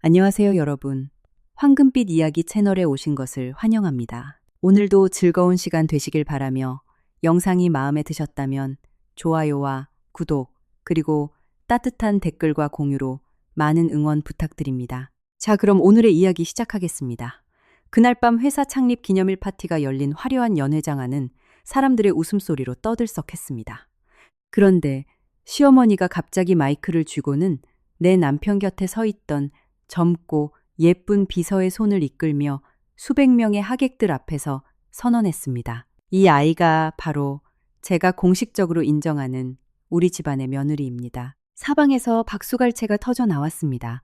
안녕하세요, 여러분. 황금빛 이야기 채널에 오신 것을 환영합니다. 오늘도 즐거운 시간 되시길 바라며 영상이 마음에 드셨다면 좋아요와 구독, 그리고 따뜻한 댓글과 공유로 많은 응원 부탁드립니다. 자, 그럼 오늘의 이야기 시작하겠습니다. 그날 밤 회사 창립 기념일 파티가 열린 화려한 연회장 안은 사람들의 웃음소리로 떠들썩했습니다. 그런데 시어머니가 갑자기 마이크를 쥐고는 내 남편 곁에 서 있던 젊고 예쁜 비서의 손을 이끌며 수백 명의 하객들 앞에서 선언했습니다. 이 아이가 바로 제가 공식적으로 인정하는 우리 집안의 며느리입니다. 사방에서 박수갈채가 터져 나왔습니다.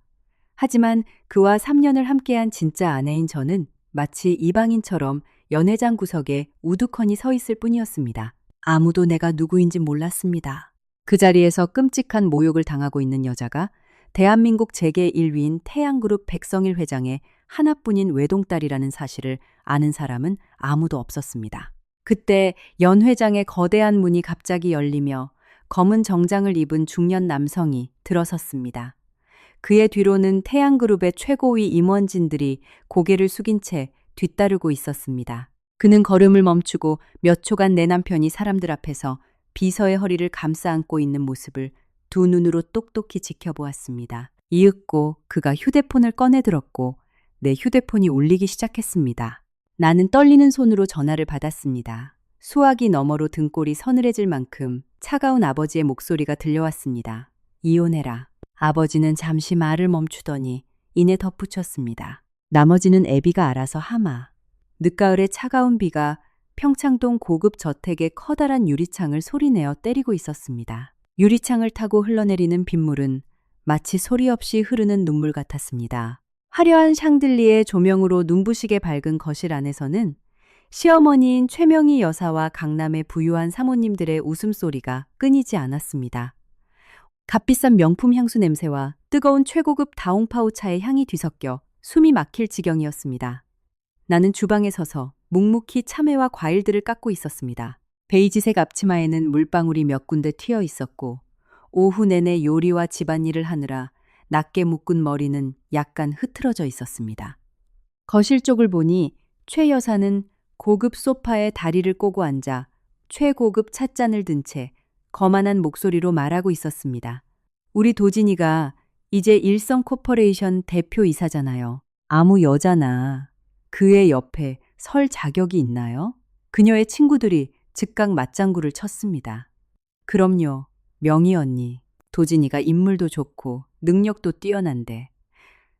하지만 그와 3년을 함께한 진짜 아내인 저는 마치 이방인처럼 연회장 구석에 우두커니 서 있을 뿐이었습니다. 아무도 내가 누구인지 몰랐습니다. 그 자리에서 끔찍한 모욕을 당하고 있는 여자가 대한민국 재계 1위인 태양그룹 백성일 회장의 하나뿐인 외동딸이라는 사실을 아는 사람은 아무도 없었습니다. 그때 연 회장의 거대한 문이 갑자기 열리며 검은 정장을 입은 중년 남성이 들어섰습니다. 그의 뒤로는 태양그룹의 최고위 임원진들이 고개를 숙인 채 뒤따르고 있었습니다. 그는 걸음을 멈추고 몇 초간 내 남편이 사람들 앞에서 비서의 허리를 감싸 안고 있는 모습을 두 눈으로 똑똑히 지켜보았습니다. 이윽고 그가 휴대폰을 꺼내들었고 내 휴대폰이 울리기 시작했습니다. 나는 떨리는 손으로 전화를 받았습니다. 수화기 너머로 등골이 서늘해질 만큼 차가운 아버지의 목소리가 들려왔습니다. 이혼해라. 아버지는 잠시 말을 멈추더니 이내 덧붙였습니다. 나머지는 애비가 알아서 하마. 늦가을의 차가운 비가 평창동 고급 저택의 커다란 유리창을 소리내어 때리고 있었습니다. 유리창을 타고 흘러내리는 빗물은 마치 소리 없이 흐르는 눈물 같았습니다. 화려한 샹들리에 조명으로 눈부시게 밝은 거실 안에서는 시어머니인 최명희 여사와 강남의 부유한 사모님들의 웃음소리가 끊이지 않았습니다. 값비싼 명품 향수 냄새와 뜨거운 최고급 다홍파오 차의 향이 뒤섞여 숨이 막힐 지경이었습니다. 나는 주방에 서서 묵묵히 참외와 과일들을 깎고 있었습니다. 베이지색 앞치마에는 물방울이 몇 군데 튀어 있었고 오후 내내 요리와 집안일을 하느라 낮게 묶은 머리는 약간 흐트러져 있었습니다. 거실 쪽을 보니 최 여사는 고급 소파에 다리를 꼬고 앉아 최고급 찻잔을 든 채 거만한 목소리로 말하고 있었습니다. 우리 도진이가 이제 일성 코퍼레이션 대표이사잖아요. 아무 여자나 그의 옆에 설 자격이 있나요? 그녀의 친구들이 즉각 맞장구를 쳤습니다. 그럼요, 명희 언니. 도진이가 인물도 좋고 능력도 뛰어난데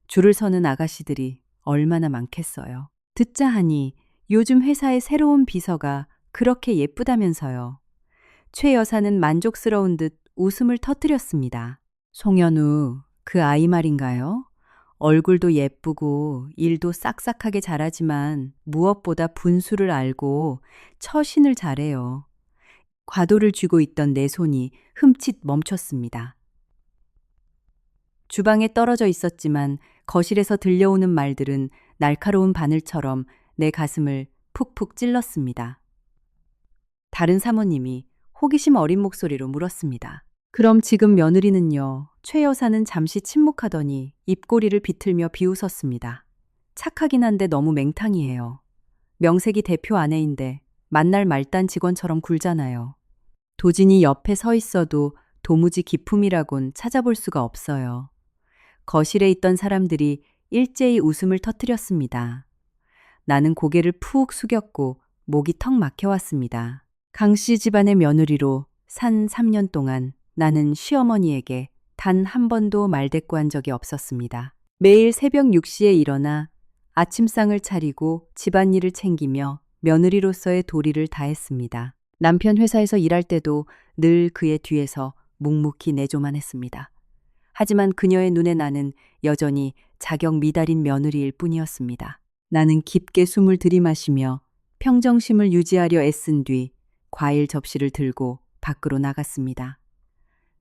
줄을 서는 아가씨들이 얼마나 많겠어요. 듣자 하니 요즘 회사의 새로운 비서가 그렇게 예쁘다면서요. 최 여사는 만족스러운 듯 웃음을 터뜨렸습니다. 송현우, 그 아이 말인가요? 얼굴도 예쁘고 일도 싹싹하게 잘하지만 무엇보다 분수를 알고 처신을 잘해요. 과도를 쥐고 있던 내 손이 흠칫 멈췄습니다. 주방에 떨어져 있었지만 거실에서 들려오는 말들은 날카로운 바늘처럼 내 가슴을 푹푹 찔렀습니다. 다른 사모님이 호기심 어린 목소리로 물었습니다. 그럼 지금 며느리는요? 최 여사는 잠시 침묵하더니 입꼬리를 비틀며 비웃었습니다. 착하긴 한데 너무 맹탕이에요. 명색이 대표 아내인데 만날 말단 직원처럼 굴잖아요. 도진이 옆에 서 있어도 도무지 기품이라곤 찾아볼 수가 없어요. 거실에 있던 사람들이 일제히 웃음을 터뜨렸습니다. 나는 고개를 푹 숙였고 목이 턱 막혀왔습니다. 강씨 집안의 며느리로 산 3년 동안 나는 시어머니에게 단 한 번도 말대꾸한 적이 없었습니다. 매일 새벽 6시에 일어나 아침상을 차리고 집안일을 챙기며 며느리로서의 도리를 다했습니다. 남편 회사에서 일할 때도 늘 그의 뒤에서 묵묵히 내조만 했습니다. 하지만 그녀의 눈에 나는 여전히 자격 미달인 며느리일 뿐이었습니다. 나는 깊게 숨을 들이마시며 평정심을 유지하려 애쓴 뒤 과일 접시를 들고 밖으로 나갔습니다.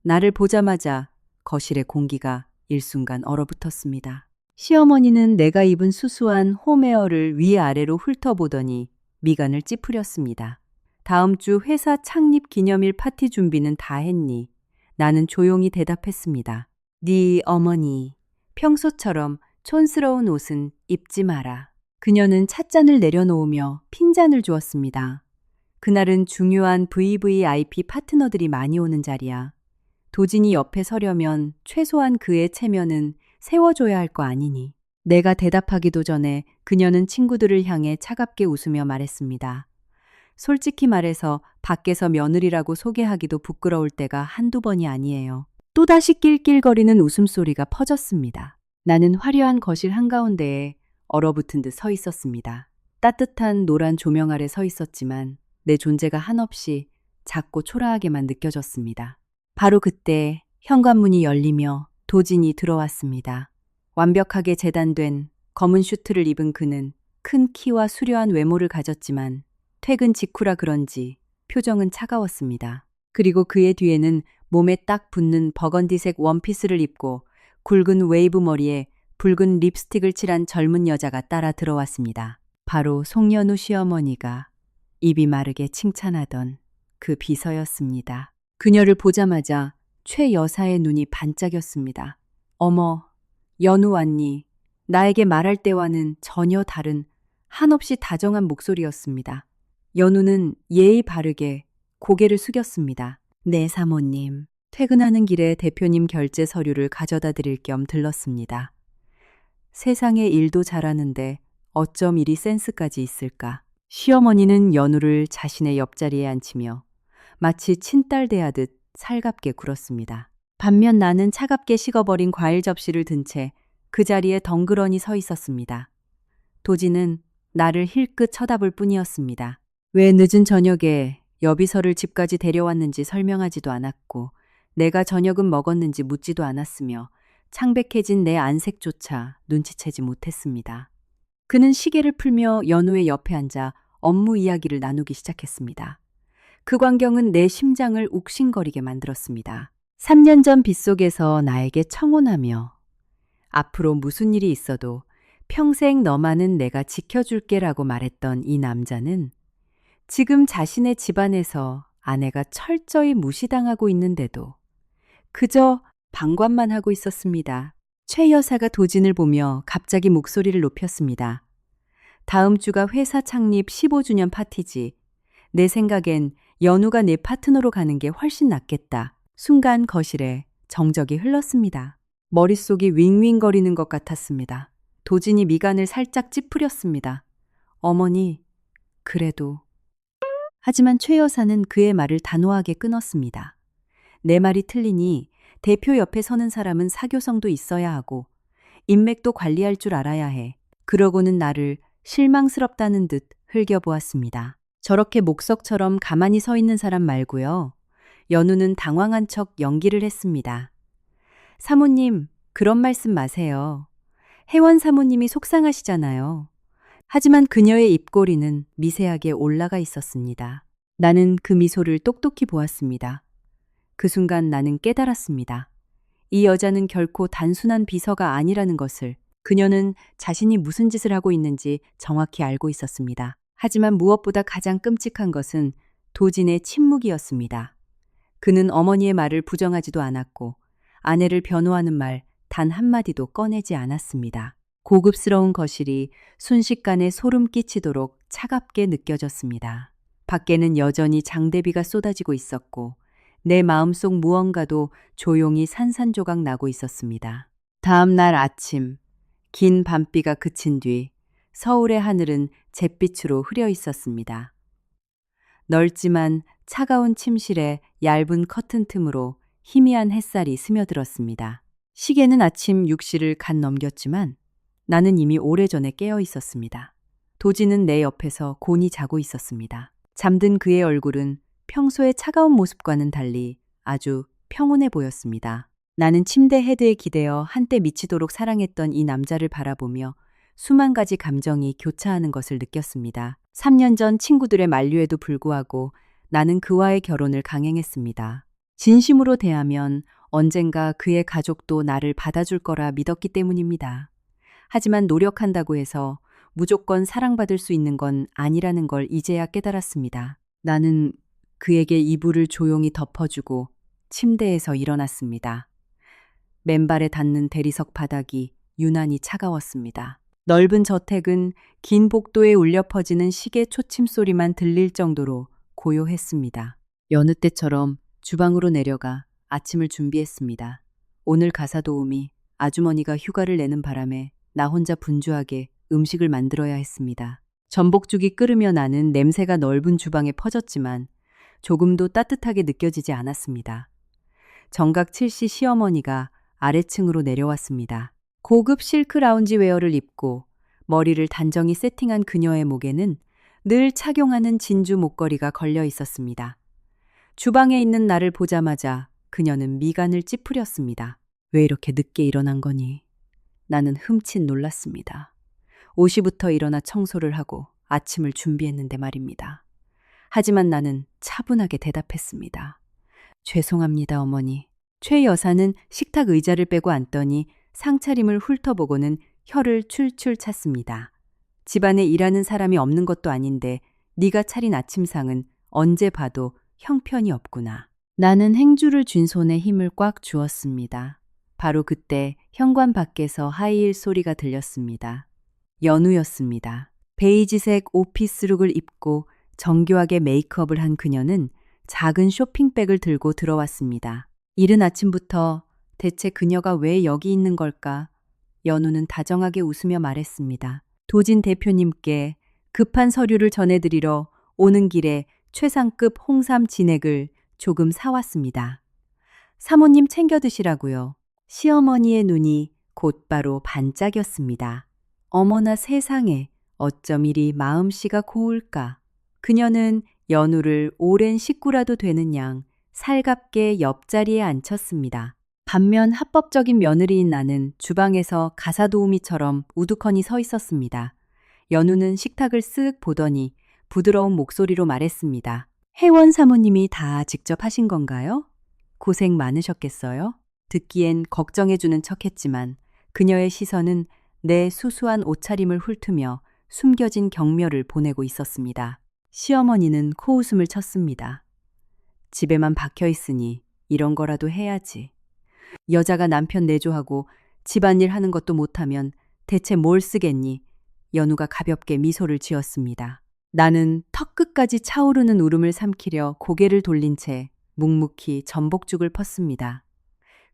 나를 보자마자 거실의 공기가 일순간 얼어붙었습니다. 시어머니는 내가 입은 수수한 홈웨어를 위아래로 훑어보더니 미간을 찌푸렸습니다. 다음 주 회사 창립 기념일 파티 준비는 다 했니? 나는 조용히 대답했습니다. 네 어머니, 평소처럼 촌스러운 옷은 입지 마라. 그녀는 찻잔을 내려놓으며 핀잔을 주었습니다. 그날은 중요한 VVIP 파트너들이 많이 오는 자리야. 도진이 옆에 서려면 최소한 그의 체면은 세워줘야 할 거 아니니. 내가 대답하기도 전에 그녀는 친구들을 향해 차갑게 웃으며 말했습니다. 솔직히 말해서 밖에서 며느리라고 소개하기도 부끄러울 때가 한두 번이 아니에요. 또다시 낄낄거리는 웃음소리가 퍼졌습니다. 나는 화려한 거실 한가운데에 얼어붙은 듯 서 있었습니다. 따뜻한 노란 조명 아래 서 있었지만 내 존재가 한없이 작고 초라하게만 느껴졌습니다. 바로 그때 현관문이 열리며 도진이 들어왔습니다. 완벽하게 재단된 검은 슈트를 입은 그는 큰 키와 수려한 외모를 가졌지만 퇴근 직후라 그런지 표정은 차가웠습니다. 그리고 그의 뒤에는 몸에 딱 붙는 버건디색 원피스를 입고 굵은 웨이브 머리에 붉은 립스틱을 칠한 젊은 여자가 따라 들어왔습니다. 바로 송연우 시어머니가 입이 마르게 칭찬하던 그 비서였습니다. 그녀를 보자마자 최 여사의 눈이 반짝였습니다. 어머, 연우 왔니? 나에게 말할 때와는 전혀 다른 한없이 다정한 목소리였습니다. 연우는 예의 바르게 고개를 숙였습니다. 네, 사모님. 퇴근하는 길에 대표님 결제 서류를 가져다 드릴 겸 들렀습니다. 세상에 일도 잘하는데 어쩜 이리 센스까지 있을까? 시어머니는 연우를 자신의 옆자리에 앉히며 마치 친딸 대하듯 살갑게 굴었습니다. 반면 나는 차갑게 식어버린 과일 접시를 든 채 그 자리에 덩그러니 서 있었습니다. 도진은 나를 힐끗 쳐다볼 뿐이었습니다. 왜 늦은 저녁에 여비서를 집까지 데려왔는지 설명하지도 않았고 내가 저녁은 먹었는지 묻지도 않았으며 창백해진 내 안색조차 눈치채지 못했습니다. 그는 시계를 풀며 연우의 옆에 앉아 업무 이야기를 나누기 시작했습니다. 그 광경은 내 심장을 욱신거리게 만들었습니다. 3년 전 빗속에서 나에게 청혼하며 앞으로 무슨 일이 있어도 평생 너만은 내가 지켜줄게라고 말했던 이 남자는 지금 자신의 집안에서 아내가 철저히 무시당하고 있는데도 그저 방관만 하고 있었습니다. 최 여사가 도진을 보며 갑자기 목소리를 높였습니다. 다음 주가 회사 창립 15주년 파티지. 내 생각엔 연우가 내 파트너로 가는 게 훨씬 낫겠다. 순간 거실에 정적이 흘렀습니다. 머릿속이 윙윙거리는 것 같았습니다. 도진이 미간을 살짝 찌푸렸습니다. 어머니, 그래도. 하지만 최 여사는 그의 말을 단호하게 끊었습니다. 내 말이 틀리니 대표 옆에 서는 사람은 사교성도 있어야 하고 인맥도 관리할 줄 알아야 해. 그러고는 나를 실망스럽다는 듯 흘겨보았습니다. 저렇게 목석처럼 가만히 서 있는 사람 말고요. 연우는 당황한 척 연기를 했습니다. 사모님, 그런 말씀 마세요. 혜원 사모님이 속상하시잖아요. 하지만 그녀의 입꼬리는 미세하게 올라가 있었습니다. 나는 그 미소를 똑똑히 보았습니다. 그 순간 나는 깨달았습니다. 이 여자는 결코 단순한 비서가 아니라는 것을. 그녀는 자신이 무슨 짓을 하고 있는지 정확히 알고 있었습니다. 하지만 무엇보다 가장 끔찍한 것은 도진의 침묵이었습니다. 그는 어머니의 말을 부정하지도 않았고 아내를 변호하는 말 단 한마디도 꺼내지 않았습니다. 고급스러운 거실이 순식간에 소름 끼치도록 차갑게 느껴졌습니다. 밖에는 여전히 장대비가 쏟아지고 있었고 내 마음속 무언가도 조용히 산산조각 나고 있었습니다. 다음 날 아침, 긴 밤비가 그친 뒤 서울의 하늘은 잿빛으로 흐려 있었습니다. 넓지만 차가운 침실에 얇은 커튼 틈으로 희미한 햇살이 스며들었습니다. 시계는 아침 6시를 갓 넘겼지만 나는 이미 오래전에 깨어 있었습니다. 도진은 내 옆에서 곤히 자고 있었습니다. 잠든 그의 얼굴은 평소의 차가운 모습과는 달리 아주 평온해 보였습니다. 나는 침대 헤드에 기대어 한때 미치도록 사랑했던 이 남자를 바라보며 수만 가지 감정이 교차하는 것을 느꼈습니다. 3년 전 친구들의 만류에도 불구하고 나는 그와의 결혼을 강행했습니다. 진심으로 대하면 언젠가 그의 가족도 나를 받아줄 거라 믿었기 때문입니다. 하지만 노력한다고 해서 무조건 사랑받을 수 있는 건 아니라는 걸 이제야 깨달았습니다. 나는 그에게 이불을 조용히 덮어주고 침대에서 일어났습니다. 맨발에 닿는 대리석 바닥이 유난히 차가웠습니다. 넓은 저택은 긴 복도에 울려 퍼지는 시계 초침 소리만 들릴 정도로 고요했습니다. 여느 때처럼 주방으로 내려가 아침을 준비했습니다. 오늘 가사 도우미 아주머니가 휴가를 내는 바람에 나 혼자 분주하게 음식을 만들어야 했습니다. 전복죽이 끓으며 나는 냄새가 넓은 주방에 퍼졌지만 조금도 따뜻하게 느껴지지 않았습니다. 정각 7시 시어머니가 아래층으로 내려왔습니다. 고급 실크 라운지 웨어를 입고 머리를 단정히 세팅한 그녀의 목에는 늘 착용하는 진주 목걸이가 걸려 있었습니다. 주방에 있는 나를 보자마자 그녀는 미간을 찌푸렸습니다. 왜 이렇게 늦게 일어난 거니? 나는 흠칫 놀랐습니다. 5시부터 일어나 청소를 하고 아침을 준비했는데 말입니다. 하지만 나는 차분하게 대답했습니다. 죄송합니다, 어머니. 최 여사는 식탁 의자를 빼고 앉더니 상차림을 훑어보고는 혀를 출출 찼습니다. 집안에 일하는 사람이 없는 것도 아닌데 네가 차린 아침상은 언제 봐도 형편이 없구나. 나는 행주를 쥔 손에 힘을 꽉 주었습니다. 바로 그때 현관 밖에서 하이힐 소리가 들렸습니다. 연우였습니다. 베이지색 오피스룩을 입고 정교하게 메이크업을 한 그녀는 작은 쇼핑백을 들고 들어왔습니다. 이른 아침부터 대체 그녀가 왜 여기 있는 걸까? 연우는 다정하게 웃으며 말했습니다. 도진 대표님께 급한 서류를 전해드리러 오는 길에 최상급 홍삼 진액을 조금 사왔습니다. 사모님 챙겨 드시라고요. 시어머니의 눈이 곧바로 반짝였습니다. 어머나 세상에, 어쩜 이리 마음씨가 고울까. 그녀는 연우를 오랜 식구라도 되는 양 살갑게 옆자리에 앉혔습니다. 반면 합법적인 며느리인 나는 주방에서 가사도우미처럼 우두커니 서 있었습니다. 연우는 식탁을 쓱 보더니 부드러운 목소리로 말했습니다. 혜원 사모님이 다 직접 하신 건가요? 고생 많으셨겠어요? 듣기엔 걱정해주는 척했지만 그녀의 시선은 내 수수한 옷차림을 훑으며 숨겨진 경멸을 보내고 있었습니다. 시어머니는 코웃음을 쳤습니다. 집에만 박혀 있으니 이런 거라도 해야지. 여자가 남편 내조하고 집안일 하는 것도 못하면 대체 뭘 쓰겠니? 연우가 가볍게 미소를 지었습니다. 나는 턱끝까지 차오르는 울음을 삼키려 고개를 돌린 채 묵묵히 전복죽을 펐습니다.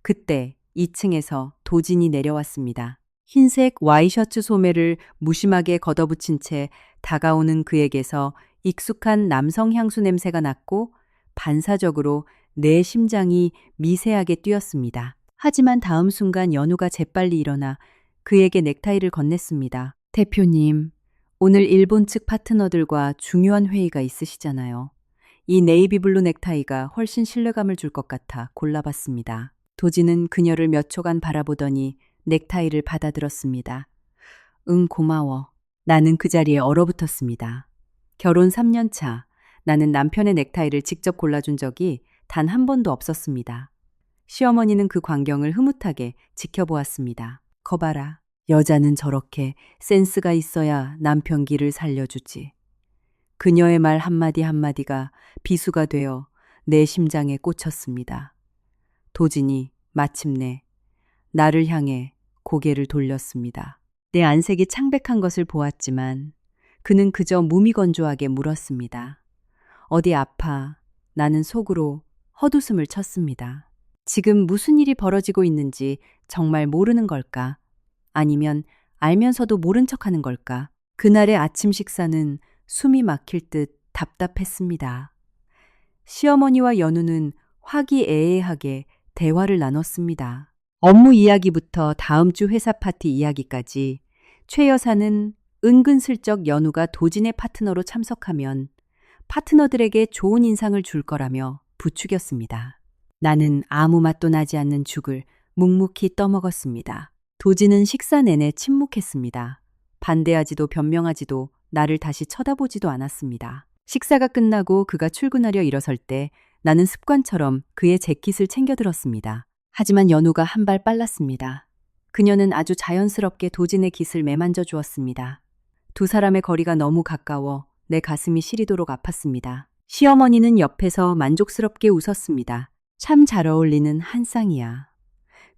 그때 2층에서 도진이 내려왔습니다. 흰색 와이셔츠 소매를 무심하게 걷어붙인 채 다가오는 그에게서 익숙한 남성 향수 냄새가 났고 반사적으로 내 심장이 미세하게 뛰었습니다. 하지만 다음 순간 연우가 재빨리 일어나 그에게 넥타이를 건넸습니다. 대표님, 오늘 일본 측 파트너들과 중요한 회의가 있으시잖아요. 이 네이비블루 넥타이가 훨씬 신뢰감을 줄 것 같아 골라봤습니다. 도지는 그녀를 몇 초간 바라보더니 넥타이를 받아들었습니다. 응, 고마워. 나는 그 자리에 얼어붙었습니다. 결혼 3년 차, 나는 남편의 넥타이를 직접 골라준 적이 단 한 번도 없었습니다. 시어머니는 그 광경을 흐뭇하게 지켜보았습니다. 거봐라. 여자는 저렇게 센스가 있어야 남편 길을 살려주지. 그녀의 말 한마디 한마디가 비수가 되어 내 심장에 꽂혔습니다. 도진이 마침내 나를 향해 고개를 돌렸습니다. 내 안색이 창백한 것을 보았지만 그는 그저 무미건조하게 물었습니다. 어디 아파? 나는 속으로 헛웃음을 쳤습니다. 지금 무슨 일이 벌어지고 있는지 정말 모르는 걸까? 아니면 알면서도 모른 척하는 걸까? 그날의 아침 식사는 숨이 막힐 듯 답답했습니다. 시어머니와 연우는 화기애애하게 대화를 나눴습니다. 업무 이야기부터 다음 주 회사 파티 이야기까지 최 여사는 은근슬쩍 연우가 도진의 파트너로 참석하면 파트너들에게 좋은 인상을 줄 거라며 부추겼습니다. 나는 아무 맛도 나지 않는 죽을 묵묵히 떠먹었습니다. 도진은 식사 내내 침묵했습니다. 반대하지도 변명하지도 나를 다시 쳐다보지도 않았습니다. 식사가 끝나고 그가 출근하려 일어설 때 나는 습관처럼 그의 재킷을 챙겨들었습니다. 하지만 연우가 한 발 빨랐습니다. 그녀는 아주 자연스럽게 도진의 깃을 매만져 주었습니다. 두 사람의 거리가 너무 가까워 내 가슴이 시리도록 아팠습니다. 시어머니는 옆에서 만족스럽게 웃었습니다. 참 잘 어울리는 한 쌍이야.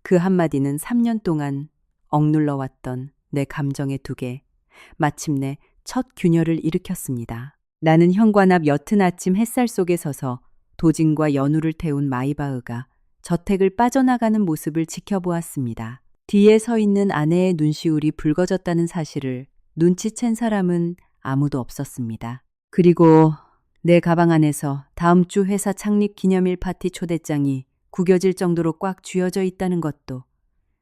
그 한마디는 3년 동안 억눌러왔던 내 감정의 두개, 마침내 첫 균열을 일으켰습니다. 나는 현관 앞 옅은 아침 햇살 속에 서서 도진과 연우를 태운 마이바흐가 저택을 빠져나가는 모습을 지켜보았습니다. 뒤에 서 있는 아내의 눈시울이 붉어졌다는 사실을 눈치챈 사람은 아무도 없었습니다. 그리고 내 가방 안에서 다음 주 회사 창립 기념일 파티 초대장이 구겨질 정도로 꽉 쥐어져 있다는 것도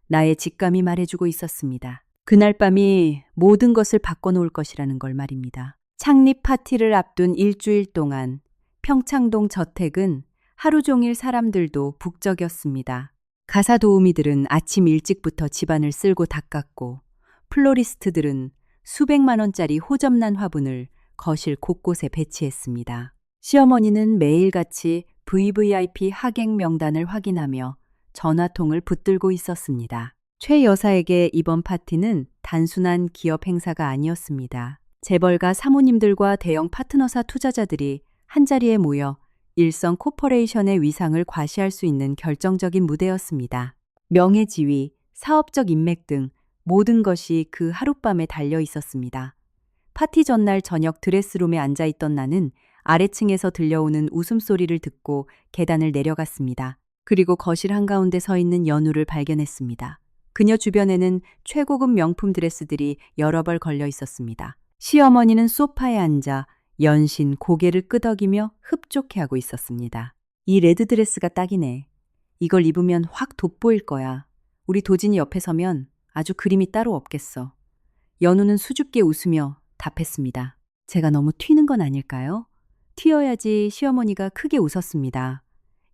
나의 직감이 말해주고 있었습니다. 그날 밤이 모든 것을 바꿔놓을 것이라는 걸 말입니다. 창립 파티를 앞둔 일주일 동안 평창동 저택은 하루 종일 사람들도 북적였습니다. 가사 도우미들은 아침 일찍부터 집안을 쓸고 닦았고, 플로리스트들은 수백만 원짜리 호접난 화분을 거실 곳곳에 배치했습니다. 시어머니는 매일같이 VVIP 하객 명단을 확인하며 전화통을 붙들고 있었습니다. 최 여사에게 이번 파티는 단순한 기업 행사가 아니었습니다. 재벌가 사모님들과 대형 파트너사 투자자들이 한자리에 모여 일성 코퍼레이션의 위상을 과시할 수 있는 결정적인 무대였습니다. 명예 지위, 사업적 인맥 등 모든 것이 그 하룻밤에 달려 있었습니다. 파티 전날 저녁 드레스룸에 앉아있던 나는 아래층에서 들려오는 웃음소리를 듣고 계단을 내려갔습니다. 그리고 거실 한가운데 서 있는 연우를 발견했습니다. 그녀 주변에는 최고급 명품 드레스들이 여러 벌 걸려 있었습니다. 시어머니는 소파에 앉아 연신 고개를 끄덕이며 흡족해하고 있었습니다. 이 레드 드레스가 딱이네. 이걸 입으면 확 돋보일 거야. 우리 도진이 옆에 서면 아주 그림이 따로 없겠어. 연우는 수줍게 웃으며 답했습니다. 제가 너무 튀는 건 아닐까요? 튀어야지. 시어머니가 크게 웃었습니다.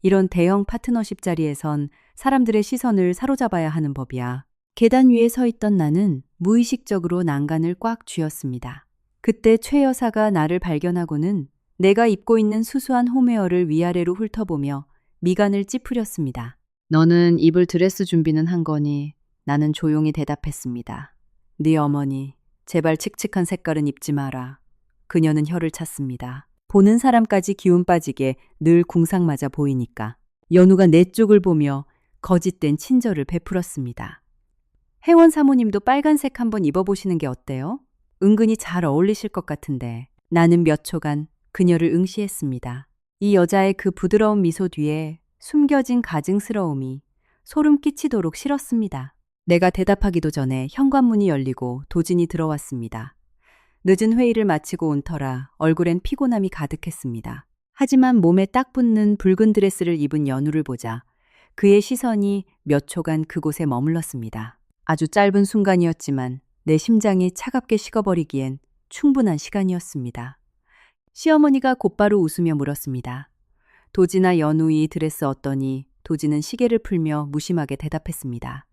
이런 대형 파트너십 자리에선 사람들의 시선을 사로잡아야 하는 법이야. 계단 위에 서 있던 나는 무의식적으로 난간을 꽉 쥐었습니다. 그때 최 여사가 나를 발견하고는 내가 입고 있는 수수한 홈웨어를 위아래로 훑어보며 미간을 찌푸렸습니다. 너는 입을 드레스 준비는 한 거니? 나는 조용히 대답했습니다. 네 어머니, 제발 칙칙한 색깔은 입지 마라. 그녀는 혀를 찼습니다. 보는 사람까지 기운 빠지게 늘 궁상맞아 보이니까. 연우가 내 쪽을 보며 거짓된 친절을 베풀었습니다. 혜원 사모님도 빨간색 한번 입어보시는 게 어때요? 은근히 잘 어울리실 것 같은데. 나는 몇 초간 그녀를 응시했습니다. 이 여자의 그 부드러운 미소 뒤에 숨겨진 가증스러움이 소름 끼치도록 싫었습니다. 내가 대답하기도 전에 현관문이 열리고 도진이 들어왔습니다. 늦은 회의를 마치고 온 터라 얼굴엔 피곤함이 가득했습니다. 하지만 몸에 딱 붙는 붉은 드레스를 입은 연우를 보자 그의 시선이 몇 초간 그곳에 머물렀습니다. 아주 짧은 순간이었지만 내 심장이 차갑게 식어버리기엔 충분한 시간이었습니다. 시어머니가 곧바로 웃으며 물었습니다. 도진아, 연우 이 드레스 어떠니? 도진은 시계를 풀며 무심하게 대답했습니다.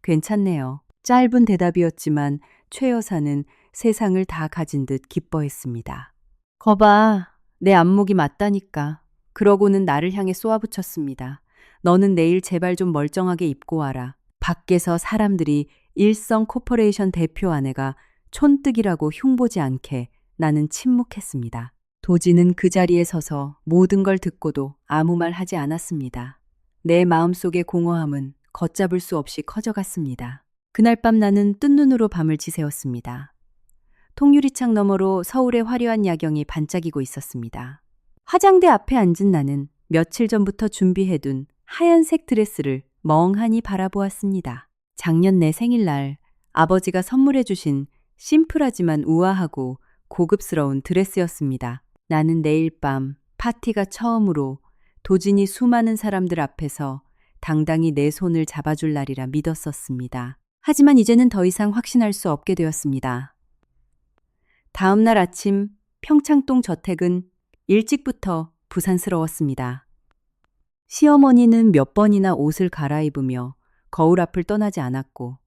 괜찮네요. 짧은 대답이었지만 최 여사는 세상을 다 가진 듯 기뻐했습니다. 거봐, 내 안목이 맞다니까. 그러고는 나를 향해 쏘아붙였습니다. 너는 내일 제발 좀 멀쩡하게 입고 와라. 밖에서 사람들이 일성 코퍼레이션 대표 아내가 촌뜨기라고 흉보지 않게 나는 침묵했습니다. 도진은 그 자리에 서서 모든 걸 듣고도 아무 말 하지 않았습니다. 내 마음속의 공허함은 걷잡을 수 없이 커져갔습니다. 그날 밤 나는 뜬 눈으로 밤을 지새웠습니다. 통유리창 너머로 서울의 화려한 야경이 반짝이고 있었습니다. 화장대 앞에 앉은 나는 며칠 전부터 준비해둔 하얀색 드레스를 멍하니 바라보았습니다. 작년 내 생일날 아버지가 선물해 주신 심플하지만 우아하고 고급스러운 드레스였습니다. 나는 내일 밤 파티가 처음으로 도진이 수많은 사람들 앞에서 당당히 내 손을 잡아줄 날이라 믿었었습니다. 하지만 이제는 더 이상 확신할 수 없게 되었습니다. 다음 날 아침 평창동 저택은 일찍부터 부산스러웠습니다. 시어머니는 몇 번이나 옷을 갈아입으며 거울 앞을 떠나지 않았고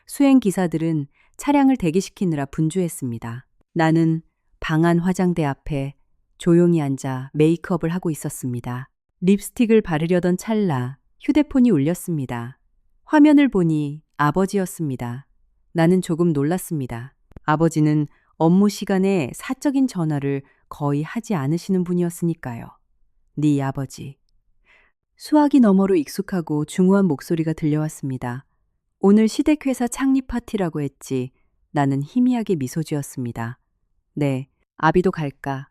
수행 기사들은 차량을 대기시키느라 분주했습니다. 나는 방안 화장대 앞에 조용히 앉아 메이크업을 하고 있었습니다. 립스틱을 바르려던 찰나 휴대폰이 울렸습니다. 화면을 보니 아버지였습니다. 나는 조금 놀랐습니다. 아버지는 업무 시간에 사적인 전화를 거의 하지 않으시는 분이었으니까요. 네 아버지. 수화기 너머로 익숙하고 중후한 목소리가 들려왔습니다. 오늘 시댁회사 창립 파티라고 했지. 나는 희미하게 미소 지었습니다. 네, 아비도 갈까.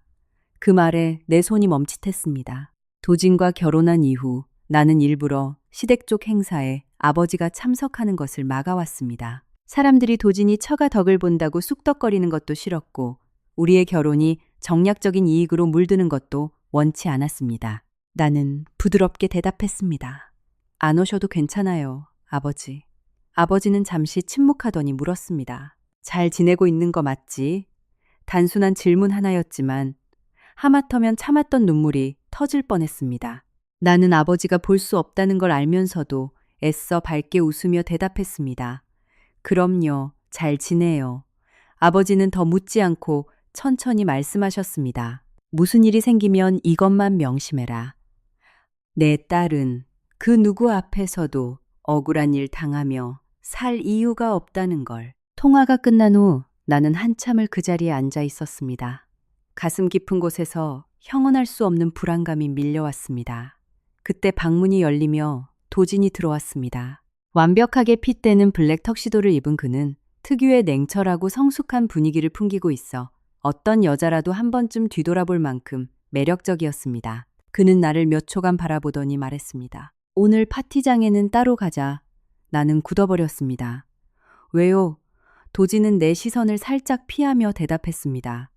그 말에 내 손이 멈칫했습니다. 도진과 결혼한 이후 나는 일부러 시댁 쪽 행사에 아버지가 참석하는 것을 막아왔습니다. 사람들이 도진이 처가 덕을 본다고 쑥덕거리는 것도 싫었고 우리의 결혼이 정략적인 이익으로 물드는 것도 원치 않았습니다. 나는 부드럽게 대답했습니다. 안 오셔도 괜찮아요, 아버지. 아버지는 잠시 침묵하더니 물었습니다. 잘 지내고 있는 거 맞지? 단순한 질문 하나였지만 하마터면 참았던 눈물이 터질 뻔했습니다. 나는 아버지가 볼 수 없다는 걸 알면서도 애써 밝게 웃으며 대답했습니다. 그럼요, 잘 지내요. 아버지는 더 묻지 않고 천천히 말씀하셨습니다. 무슨 일이 생기면 이것만 명심해라. 내 딸은 그 누구 앞에서도 억울한 일 당하며 살 이유가 없다는 걸. 통화가 끝난 후 나는 한참을 그 자리에 앉아 있었습니다. 가슴 깊은 곳에서 형언할 수 없는 불안감이 밀려왔습니다. 그때 방문이 열리며 도진이 들어왔습니다. 완벽하게 핏대는 블랙 턱시도를 입은 그는 특유의 냉철하고 성숙한 분위기를 풍기고 있어 어떤 여자라도 한 번쯤 뒤돌아볼 만큼 매력적이었습니다. 그는 나를 몇 초간 바라보더니 말했습니다. 오늘 파티장에는 따로 가자. 나는 굳어버렸습니다. 왜요? 도진은 내 시선을 살짝 피하며 대답했습니다.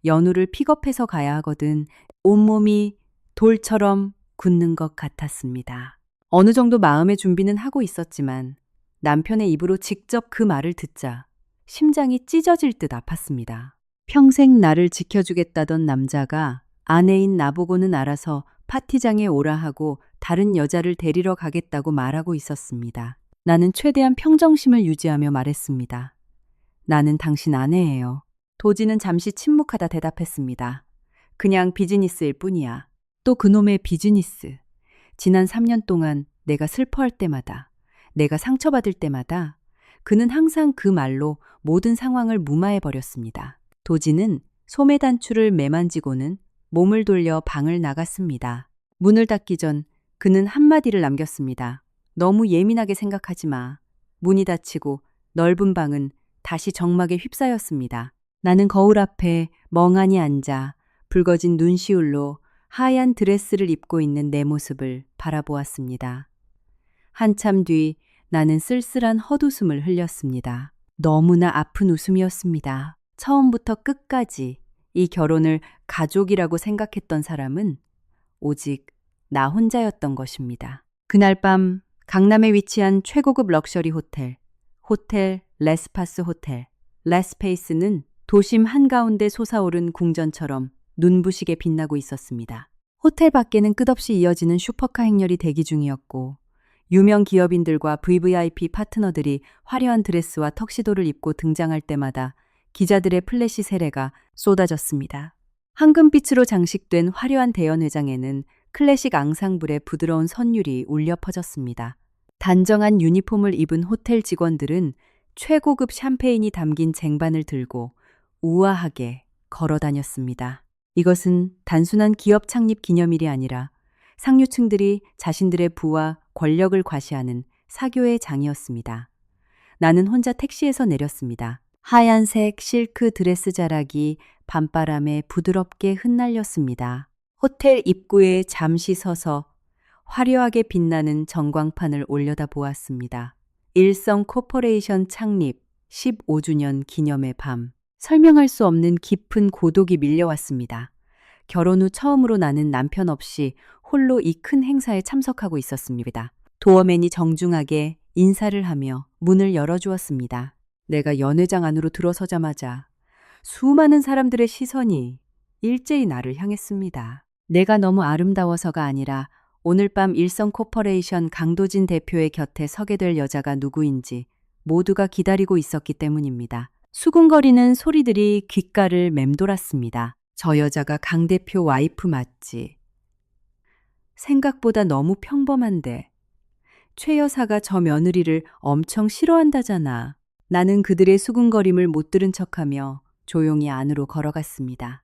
연우를 픽업해서 가야 하거든. 온몸이 돌처럼 굳는 것 같았습니다. 어느 정도 마음의 준비는 하고 있었지만 남편의 입으로 직접 그 말을 듣자 심장이 찢어질 듯 아팠습니다. 평생 나를 지켜주겠다던 남자가 아내인 나보고는 알아서 파티장에 오라 하고 다른 여자를 데리러 가겠다고 말하고 있었습니다. 나는 최대한 평정심을 유지하며 말했습니다. 나는 당신 아내예요. 도지는 잠시 침묵하다 대답했습니다. 그냥 비즈니스일 뿐이야. 또 그놈의 비즈니스. 지난 3년 동안 내가 슬퍼할 때마다, 내가 상처받을 때마다 그는 항상 그 말로 모든 상황을 무마해버렸습니다. 도지는 소매 단추를 매만지고는 몸을 돌려 방을 나갔습니다. 문을 닫기 전 그는 한마디를 남겼습니다. 너무 예민하게 생각하지 마. 문이 닫히고 넓은 방은 다시 적막에 휩싸였습니다. 나는 거울 앞에 멍하니 앉아 붉어진 눈시울로 하얀 드레스를 입고 있는 내 모습을 바라보았습니다. 한참 뒤 나는 쓸쓸한 헛웃음을 흘렸습니다. 너무나 아픈 웃음이었습니다. 처음부터 끝까지 이 결혼을 가족이라고 생각했던 사람은 오직 나 혼자였던 것입니다. 그날 밤 강남에 위치한 최고급 럭셔리 호텔 레스파스 호텔 레스페이스는 도심 한가운데 솟아오른 궁전처럼 눈부시게 빛나고 있었습니다. 호텔 밖에는 끝없이 이어지는 슈퍼카 행렬이 대기 중이었고 유명 기업인들과 VVIP 파트너들이 화려한 드레스와 턱시도를 입고 등장할 때마다 기자들의 플래시 세례가 쏟아졌습니다. 황금빛으로 장식된 화려한 대연회장에는 클래식 앙상블의 부드러운 선율이 울려 퍼졌습니다. 단정한 유니폼을 입은 호텔 직원들은 최고급 샴페인이 담긴 쟁반을 들고 우아하게 걸어 다녔습니다. 이것은 단순한 기업 창립 기념일이 아니라 상류층들이 자신들의 부와 권력을 과시하는 사교의 장이었습니다. 나는 혼자 택시에서 내렸습니다. 하얀색 실크 드레스 자락이 밤바람에 부드럽게 흩날렸습니다. 호텔 입구에 잠시 서서 화려하게 빛나는 전광판을 올려다 보았습니다. 일성 코퍼레이션 창립 15주년 기념의 밤. 설명할 수 없는 깊은 고독이 밀려왔습니다. 결혼 후 처음으로 나는 남편 없이 홀로 이 큰 행사에 참석하고 있었습니다. 도어맨이 정중하게 인사를 하며 문을 열어주었습니다. 내가 연회장 안으로 들어서자마자 수많은 사람들의 시선이 일제히 나를 향했습니다. 내가 너무 아름다워서가 아니라 오늘 밤 일성 코퍼레이션 강도진 대표의 곁에 서게 될 여자가 누구인지 모두가 기다리고 있었기 때문입니다. 수군거리는 소리들이 귓가를 맴돌았습니다. 저 여자가 강 대표 와이프 맞지? 생각보다 너무 평범한데 최 여사가 저 며느리를 엄청 싫어한다잖아. 나는 그들의 수군거림을 못 들은 척하며 조용히 안으로 걸어갔습니다.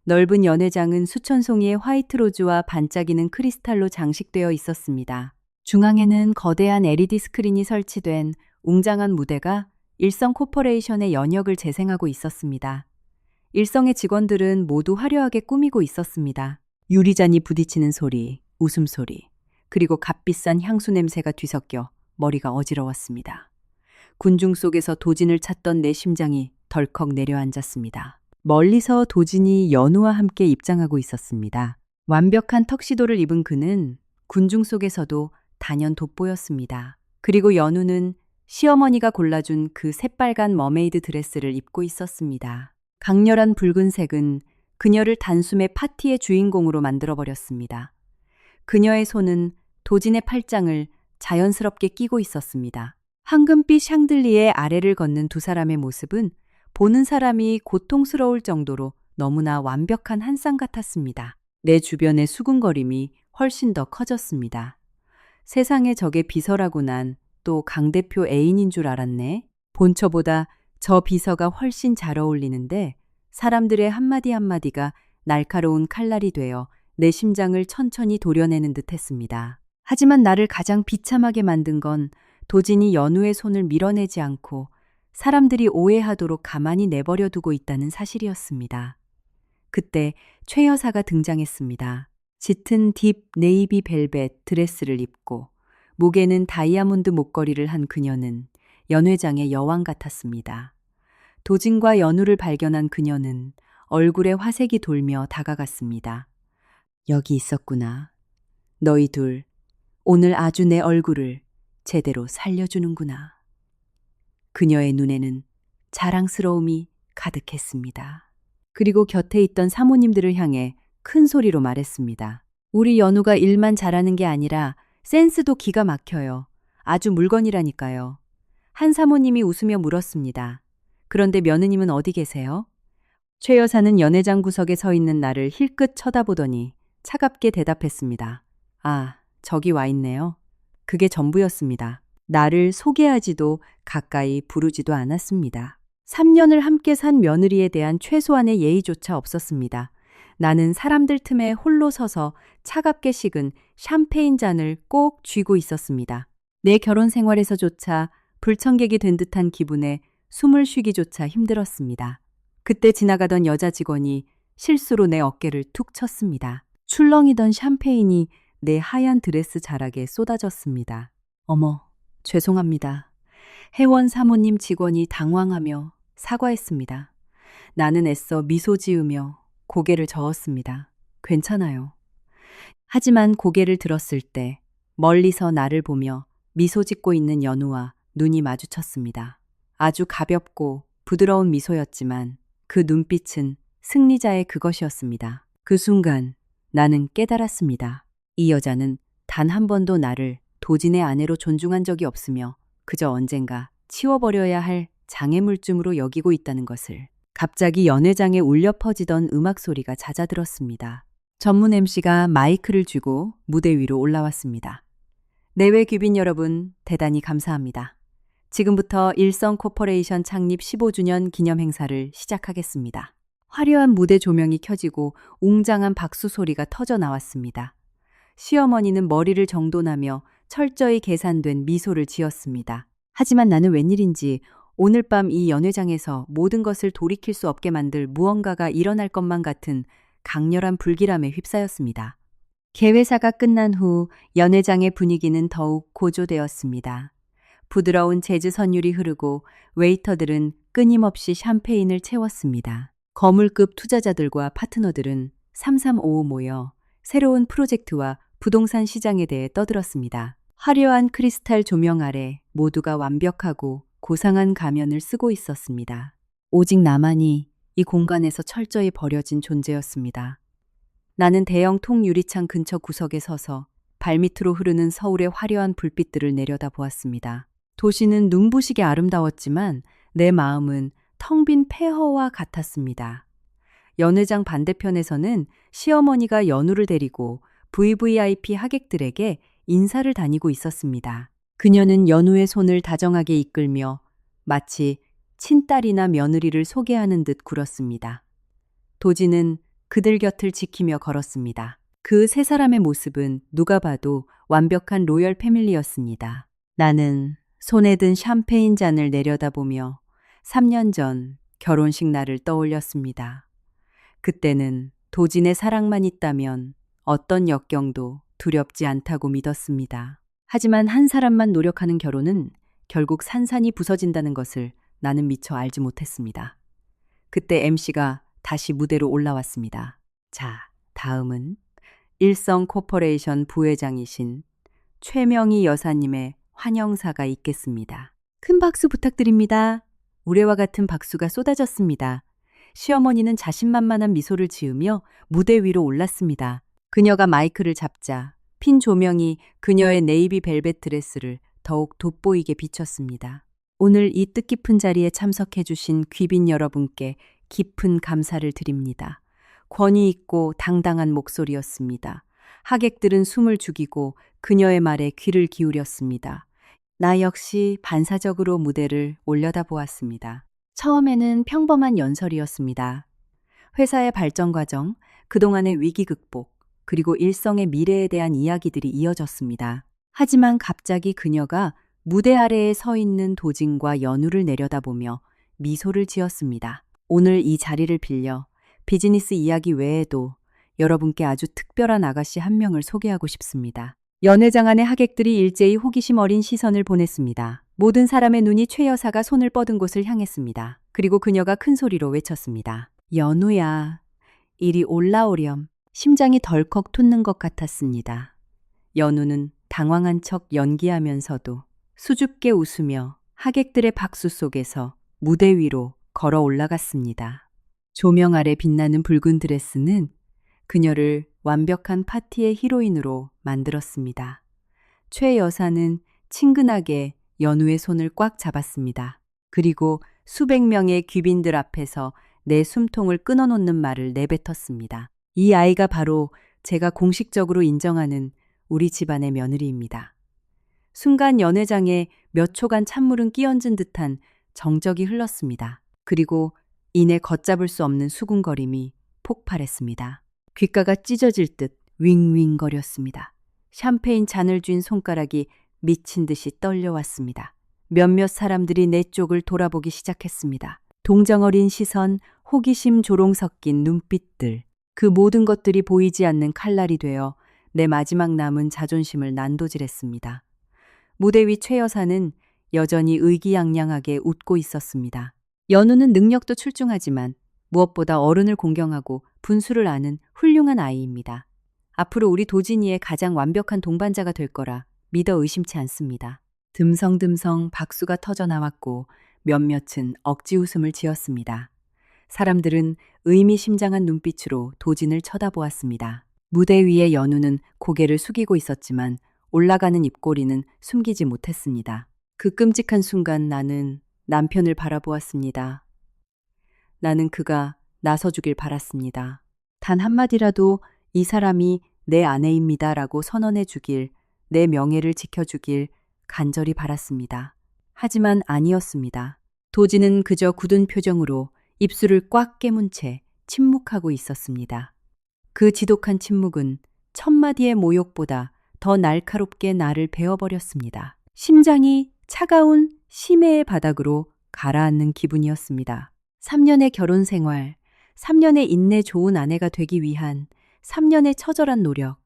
넓은 연회장은 수천 송이의 화이트 로즈와 반짝이는 크리스탈로 장식되어 있었습니다. 중앙에는 거대한 LED 스크린이 설치된 웅장한 무대가 일성 코퍼레이션의 연역을 재생하고 있었습니다. 일성의 직원들은 모두 화려하게 꾸미고 있었습니다. 유리잔이 부딪히는 소리, 웃음소리, 그리고 값비싼 향수 냄새가 뒤섞여 머리가 어지러웠습니다. 군중 속에서 도진을 찾던 내 심장이 덜컥 내려앉았습니다. 멀리서 도진이 연우와 함께 입장하고 있었습니다. 완벽한 턱시도를 입은 그는 군중 속에서도 단연 돋보였습니다. 그리고 연우는 시어머니가 골라준 그 새빨간 머메이드 드레스를 입고 있었습니다. 강렬한 붉은색은 그녀를 단숨에 파티의 주인공으로 만들어버렸습니다. 그녀의 손은 도진의 팔짱을 자연스럽게 끼고 있었습니다. 황금빛 샹들리에 아래를 걷는 두 사람의 모습은 보는 사람이 고통스러울 정도로 너무나 완벽한 한 쌍 같았습니다. 내 주변의 수군거림이 훨씬 더 커졌습니다. 세상에 저게 비서라고 난 또 강 대표 애인인 줄 알았네. 본처보다 저 비서가 훨씬 잘 어울리는데 사람들의 한마디 한마디가 날카로운 칼날이 되어 내 심장을 천천히 도려내는 듯 했습니다. 하지만 나를 가장 비참하게 만든 건 도진이 연우의 손을 밀어내지 않고 사람들이 오해하도록 가만히 내버려 두고 있다는 사실이었습니다. 그때 최 여사가 등장했습니다. 짙은 딥 네이비 벨벳 드레스를 입고 목에는 다이아몬드 목걸이를 한 그녀는 연회장의 여왕 같았습니다. 도진과 연우를 발견한 그녀는 얼굴에 화색이 돌며 다가갔습니다. 여기 있었구나. 너희 둘, 오늘 아주 내 얼굴을 제대로 살려주는구나. 그녀의 눈에는 자랑스러움이 가득했습니다. 그리고 곁에 있던 사모님들을 향해 큰 소리로 말했습니다. 우리 연우가 일만 잘하는 게 아니라 센스도 기가 막혀요. 아주 물건이라니까요. 한 사모님이 웃으며 물었습니다. 그런데 며느님은 어디 계세요? 최 여사는 연회장 구석에 서 있는 나를 힐끗 쳐다보더니 차갑게 대답했습니다. 아, 저기 와 있네요. 그게 전부였습니다. 나를 소개하지도 가까이 부르지도 않았습니다. 3년을 함께 산 며느리에 대한 최소한의 예의조차 없었습니다. 나는 사람들 틈에 홀로 서서 차갑게 식은 샴페인 잔을 꼭 쥐고 있었습니다. 내 결혼 생활에서조차 불청객이 된 듯한 기분에 숨을 쉬기조차 힘들었습니다. 그때 지나가던 여자 직원이 실수로 내 어깨를 툭 쳤습니다. 출렁이던 샴페인이 내 하얀 드레스 자락에 쏟아졌습니다. 어머, 죄송합니다. 회원 사모님 직원이 당황하며 사과했습니다. 나는 애써 미소 지으며 고개를 저었습니다. 괜찮아요. 하지만 고개를 들었을 때 멀리서 나를 보며 미소 짓고 있는 연우와 눈이 마주쳤습니다. 아주 가볍고 부드러운 미소였지만 그 눈빛은 승리자의 그것이었습니다. 그 순간 나는 깨달았습니다. 이 여자는 단 한 번도 나를 도진의 아내로 존중한 적이 없으며 그저 언젠가 치워버려야 할 장애물쯤으로 여기고 있다는 것을. 갑자기 연회장에 울려 퍼지던 음악 소리가 잦아들었습니다. 전문 MC가 마이크를 쥐고 무대 위로 올라왔습니다. 내외 귀빈 여러분, 대단히 감사합니다. 지금부터 일성 코퍼레이션 창립 15주년 기념 행사를 시작하겠습니다. 화려한 무대 조명이 켜지고 웅장한 박수 소리가 터져 나왔습니다. 시어머니는 머리를 정돈하며 철저히 계산된 미소를 지었습니다. 하지만 나는 웬일인지 오늘 밤 이 연회장에서 모든 것을 돌이킬 수 없게 만들 무언가가 일어날 것만 같은 강렬한 불길함에 휩싸였습니다. 개회사가 끝난 후 연회장의 분위기는 더욱 고조되었습니다. 부드러운 재즈 선율이 흐르고 웨이터들은 끊임없이 샴페인을 채웠습니다. 거물급 투자자들과 파트너들은 삼삼오오 모여 새로운 프로젝트와 부동산 시장에 대해 떠들었습니다. 화려한 크리스탈 조명 아래 모두가 완벽하고 고상한 가면을 쓰고 있었습니다. 오직 나만이 이 공간에서 철저히 버려진 존재였습니다. 나는 대형 통유리창 근처 구석에 서서 발밑으로 흐르는 서울의 화려한 불빛들을 내려다보았습니다. 도시는 눈부시게 아름다웠지만 내 마음은 텅 빈 폐허와 같았습니다. 연회장 반대편에서는 시어머니가 연우를 데리고 VVIP 하객들에게 인사를 다니고 있었습니다. 그녀는 연우의 손을 다정하게 이끌며 마치 친딸이나 며느리를 소개하는 듯 굴었습니다. 도진은 그들 곁을 지키며 걸었습니다. 그 세 사람의 모습은 누가 봐도 완벽한 로열 패밀리였습니다. 나는 손에 든 샴페인 잔을 내려다보며 3년 전 결혼식 날을 떠올렸습니다. 그때는 도진의 사랑만 있다면 어떤 역경도 두렵지 않다고 믿었습니다. 하지만 한 사람만 노력하는 결혼은 결국 산산이 부서진다는 것을 나는 미처 알지 못했습니다. 그때 MC가 다시 무대로 올라왔습니다. 자, 다음은 일성 코퍼레이션 부회장이신 최명희 여사님의 환영사가 있겠습니다. 큰 박수 부탁드립니다. 우레와 같은 박수가 쏟아졌습니다. 시어머니는 자신만만한 미소를 지으며 무대 위로 올랐습니다. 그녀가 마이크를 잡자 핀 조명이 그녀의 네이비 벨벳 드레스를 더욱 돋보이게 비췄습니다. 오늘 이 뜻깊은 자리에 참석해 주신 귀빈 여러분께 깊은 감사를 드립니다. 권위 있고 당당한 목소리였습니다. 하객들은 숨을 죽이고 그녀의 말에 귀를 기울였습니다. 나 역시 반사적으로 무대를 올려다보았습니다. 처음에는 평범한 연설이었습니다. 회사의 발전 과정, 그동안의 위기 극복, 그리고 일성의 미래에 대한 이야기들이 이어졌습니다. 하지만 갑자기 그녀가 무대 아래에 서 있는 도진과 연우를 내려다보며 미소를 지었습니다. 오늘 이 자리를 빌려 비즈니스 이야기 외에도 여러분께 아주 특별한 아가씨 한 명을 소개하고 싶습니다. 연회장 안의 하객들이 일제히 호기심 어린 시선을 보냈습니다. 모든 사람의 눈이 최 여사가 손을 뻗은 곳을 향했습니다. 그리고 그녀가 큰 소리로 외쳤습니다. 연우야, 이리 올라오렴. 심장이 덜컥 솟는 것 같았습니다. 연우는 당황한 척 연기하면서도 수줍게 웃으며 하객들의 박수 속에서 무대 위로 걸어 올라갔습니다. 조명 아래 빛나는 붉은 드레스는 그녀를 완벽한 파티의 히로인으로 만들었습니다. 최 여사는 친근하게 연우의 손을 꽉 잡았습니다. 그리고 수백 명의 귀빈들 앞에서 내 숨통을 끊어놓는 말을 내뱉었습니다. 이 아이가 바로 제가 공식적으로 인정하는 우리 집안의 며느리입니다. 순간 연회장에 몇 초간 찬물은 끼얹은 듯한 정적이 흘렀습니다. 그리고 이내 걷잡을 수 없는 수군거림이 폭발했습니다. 귓가가 찢어질 듯 윙윙거렸습니다. 샴페인 잔을 쥔 손가락이 미친 듯이 떨려왔습니다. 몇몇 사람들이 내 쪽을 돌아보기 시작했습니다. 동정어린 시선, 호기심 조롱 섞인 눈빛들, 그 모든 것들이 보이지 않는 칼날이 되어 내 마지막 남은 자존심을 난도질했습니다. 무대 위 최 여사는 여전히 의기양양하게 웃고 있었습니다. 연우는 능력도 출중하지만 무엇보다 어른을 공경하고 분수를 아는 훌륭한 아이입니다. 앞으로 우리 도진이의 가장 완벽한 동반자가 될 거라 믿어 의심치 않습니다. 듬성듬성 박수가 터져 나왔고 몇몇은 억지 웃음을 지었습니다. 사람들은 의미심장한 눈빛으로 도진을 쳐다보았습니다. 무대 위에 연우는 고개를 숙이고 있었지만 올라가는 입꼬리는 숨기지 못했습니다. 그 끔찍한 순간 나는 남편을 바라보았습니다. 나는 그가 나서주길 바랐습니다. 단 한마디라도 이 사람이 내 아내입니다라고 선언해 주길, 내 명예를 지켜주길 간절히 바랐습니다. 하지만 아니었습니다. 도진은 그저 굳은 표정으로 입술을 꽉 깨문 채 침묵하고 있었습니다. 그 지독한 침묵은 천마디의 모욕보다 더 날카롭게 나를 베어버렸습니다. 심장이 차가운 심해의 바닥으로 가라앉는 기분이었습니다. 3년의 결혼 생활, 3년의 인내 좋은 아내가 되기 위한 3년의 처절한 노력,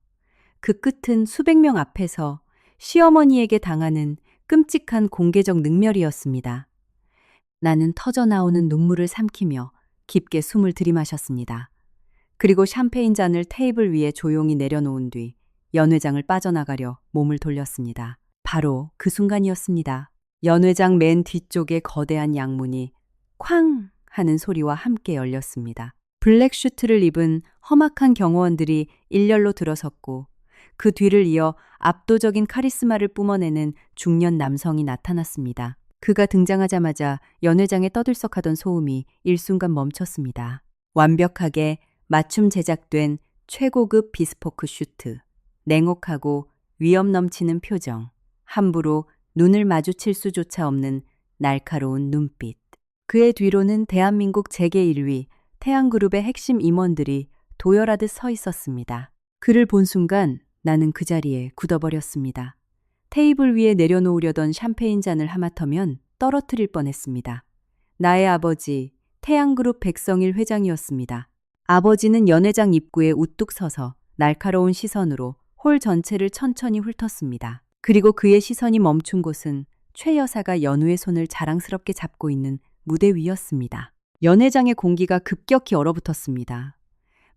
그 끝은 수백 명 앞에서 시어머니에게 당하는 끔찍한 공개적 능멸이었습니다. 나는 터져나오는 눈물을 삼키며 깊게 숨을 들이마셨습니다. 그리고 샴페인 잔을 테이블 위에 조용히 내려놓은 뒤 연회장을 빠져나가려 몸을 돌렸습니다. 바로 그 순간이었습니다. 연회장 맨 뒤쪽에 거대한 양문이 쾅 하는 소리와 함께 열렸습니다. 블랙 슈트를 입은 험악한 경호원들이 일렬로 들어섰고 그 뒤를 이어 압도적인 카리스마를 뿜어내는 중년 남성이 나타났습니다. 그가 등장하자마자 연회장에 떠들썩하던 소음이 일순간 멈췄습니다. 완벽하게 맞춤 제작된 최고급 비스포크 슈트, 냉혹하고 위험 넘치는 표정, 함부로 눈을 마주칠 수조차 없는 날카로운 눈빛. 그의 뒤로는 대한민국 재계 1위 태양그룹의 핵심 임원들이 도열하듯 서 있었습니다. 그를 본 순간 나는 그 자리에 굳어버렸습니다. 테이블 위에 내려놓으려던 샴페인 잔을 하마터면 떨어뜨릴 뻔했습니다. 나의 아버지, 태양그룹 백성일 회장이었습니다. 아버지는 연회장 입구에 우뚝 서서 날카로운 시선으로 홀 전체를 천천히 훑었습니다. 그리고 그의 시선이 멈춘 곳은 최 여사가 연우의 손을 자랑스럽게 잡고 있는 무대 위였습니다. 연회장의 공기가 급격히 얼어붙었습니다.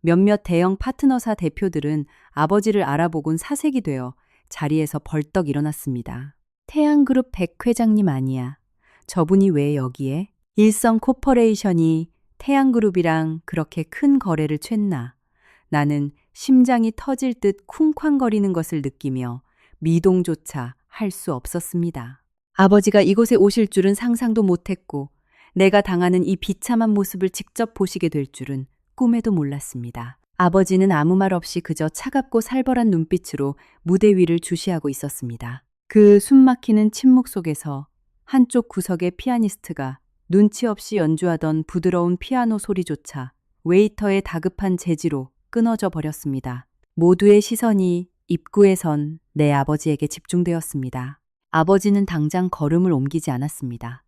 몇몇 대형 파트너사 대표들은 아버지를 알아보곤 사색이 되어 자리에서 벌떡 일어났습니다. 태양그룹 백 회장님 아니야. 저분이 왜 여기에? 일성 코퍼레이션이 태양그룹이랑 그렇게 큰 거래를 쳤나. 나는 심장이 터질 듯 쿵쾅거리는 것을 느끼며 미동조차 할 수 없었습니다. 아버지가 이곳에 오실 줄은 상상도 못했고 내가 당하는 이 비참한 모습을 직접 보시게 될 줄은 꿈에도 몰랐습니다. 아버지는 아무 말 없이 그저 차갑고 살벌한 눈빛으로 무대 위를 주시하고 있었습니다. 그 숨막히는 침묵 속에서 한쪽 구석의 피아니스트가 눈치 없이 연주하던 부드러운 피아노 소리조차 웨이터의 다급한 제지로 끊어져 버렸습니다. 모두의 시선이 입구에 선 내 아버지에게 집중되었습니다. 아버지는 당장 걸음을 옮기지 않았습니다.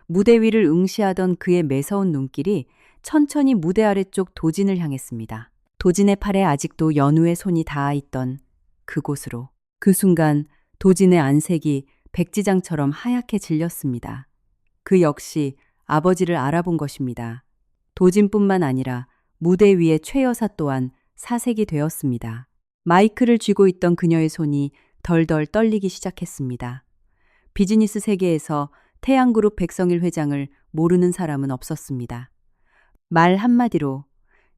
무대 위를 응시하던 그의 매서운 눈길이 천천히 무대 아래쪽 도진을 향했습니다. 도진의 팔에 아직도 연우의 손이 닿아 있던 그곳으로. 그 순간 도진의 안색이 백지장처럼 하얗게 질렸습니다. 그 역시 아버지를 알아본 것입니다. 도진뿐만 아니라 무대 위의 최 여사 또한 사색이 되었습니다. 마이크를 쥐고 있던 그녀의 손이 덜덜 떨리기 시작했습니다. 비즈니스 세계에서 태양그룹 백성일 회장을 모르는 사람은 없었습니다. 말 한마디로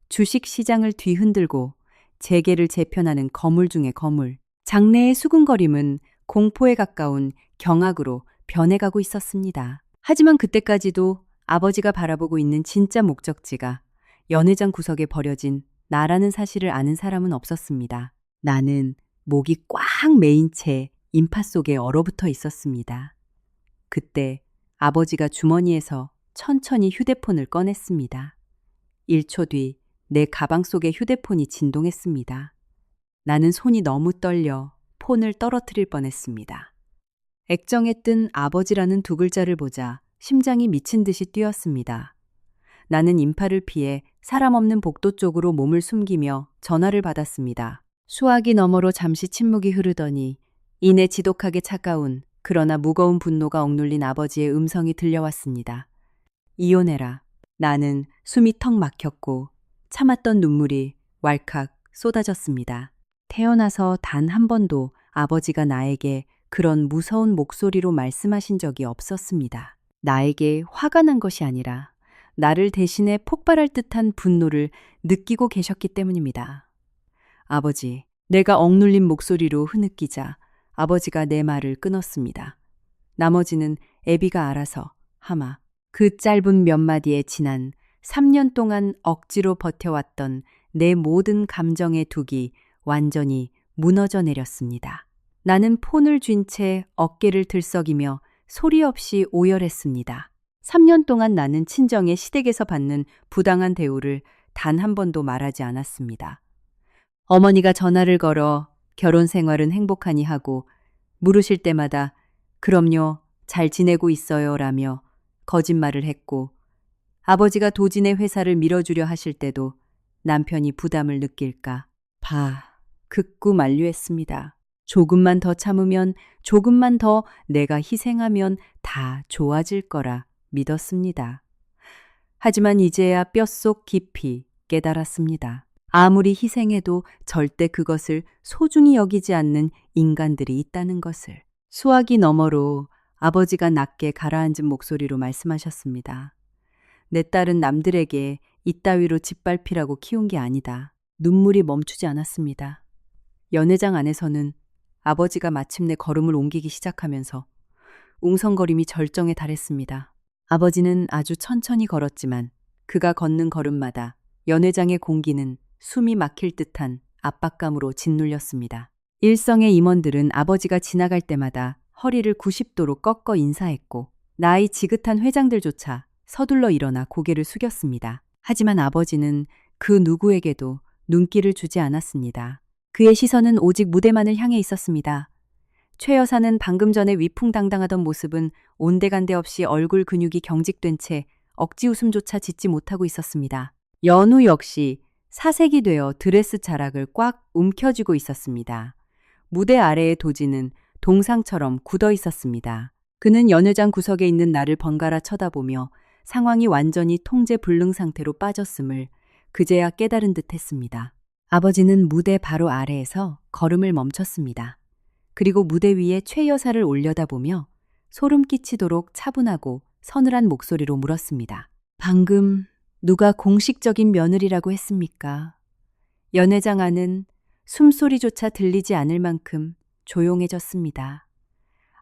주식시장을 뒤흔들고 재계를 재편하는 거물 중의 거물. 장내의 수군거림은 공포에 가까운 경악으로 변해가고 있었습니다. 하지만 그때까지도 아버지가 바라보고 있는 진짜 목적지가 연회장 구석에 버려진 나라는 사실을 아는 사람은 없었습니다. 나는 목이 꽉 메인 채 인파 속에 얼어붙어 있었습니다. 그때 아버지가 주머니에서 천천히 휴대폰을 꺼냈습니다. 1초 뒤 내 가방 속의 휴대폰이 진동했습니다. 나는 손이 너무 떨려 폰을 떨어뜨릴 뻔했습니다. 액정에 뜬 아버지라는 두 글자를 보자 심장이 미친 듯이 뛰었습니다. 나는 인파를 피해 사람 없는 복도 쪽으로 몸을 숨기며 전화를 받았습니다. 수화기 너머로 잠시 침묵이 흐르더니 이내 지독하게 차가운 그러나 무거운 분노가 억눌린 아버지의 음성이 들려왔습니다. 이혼해라. 나는 숨이 턱 막혔고 참았던 눈물이 왈칵 쏟아졌습니다. 태어나서 단 한 번도 아버지가 나에게 그런 무서운 목소리로 말씀하신 적이 없었습니다. 나에게 화가 난 것이 아니라 나를 대신해 폭발할 듯한 분노를 느끼고 계셨기 때문입니다. 아버지, 내가 억눌린 목소리로 흐느끼자 아버지가 내 말을 끊었습니다. 나머지는 애비가 알아서 하마. 그 짧은 몇 마디에 지난 3년 동안 억지로 버텨왔던 내 모든 감정의 둑이 완전히 무너져 내렸습니다. 나는 폰을 쥔 채 어깨를 들썩이며 소리 없이 오열했습니다. 3년 동안 나는 친정의 시댁에서 받는 부당한 대우를 단 한 번도 말하지 않았습니다. 어머니가 전화를 걸어 결혼 생활은 행복하니 하고 물으실 때마다 그럼요, 잘 지내고 있어요 라며 거짓말을 했고 아버지가 도진의 회사를 밀어주려 하실 때도 남편이 부담을 느낄까 극구 만류했습니다. 조금만 더 참으면, 조금만 더 내가 희생하면 다 좋아질 거라 믿었습니다. 하지만 이제야 뼛속 깊이 깨달았습니다. 아무리 희생해도 절대 그것을 소중히 여기지 않는 인간들이 있다는 것을. 수화기 너머로 아버지가 낮게 가라앉은 목소리로 말씀하셨습니다. 내 딸은 남들에게 이따위로 짓밟히라고 키운 게 아니다. 눈물이 멈추지 않았습니다. 연회장 안에서는 아버지가 마침내 걸음을 옮기기 시작하면서 웅성거림이 절정에 달했습니다. 아버지는 아주 천천히 걸었지만 그가 걷는 걸음마다 연회장의 공기는 숨이 막힐 듯한 압박감으로 짓눌렸습니다. 일성의 임원들은 아버지가 지나갈 때마다 허리를 90도로 꺾어 인사했고 나이 지긋한 회장들조차 서둘러 일어나 고개를 숙였습니다. 하지만 아버지는 그 누구에게도 눈길을 주지 않았습니다. 그의 시선은 오직 무대만을 향해 있었습니다. 최 여사는 방금 전에 위풍당당하던 모습은 온데간데 없이 얼굴 근육이 경직된 채 억지 웃음조차 짓지 못하고 있었습니다. 연우 역시 사색이 되어 드레스 자락을 꽉 움켜쥐고 있었습니다. 무대 아래의 도지는 동상처럼 굳어 있었습니다. 그는 연회장 구석에 있는 나를 번갈아 쳐다보며 상황이 완전히 통제 불능 상태로 빠졌음을 그제야 깨달은 듯 했습니다. 아버지는 무대 바로 아래에서 걸음을 멈췄습니다. 그리고 무대 위에 최 여사를 올려다보며 소름 끼치도록 차분하고 서늘한 목소리로 물었습니다. 방금 누가 공식적인 며느리라고 했습니까? 연회장 안은 숨소리조차 들리지 않을 만큼 조용해졌습니다.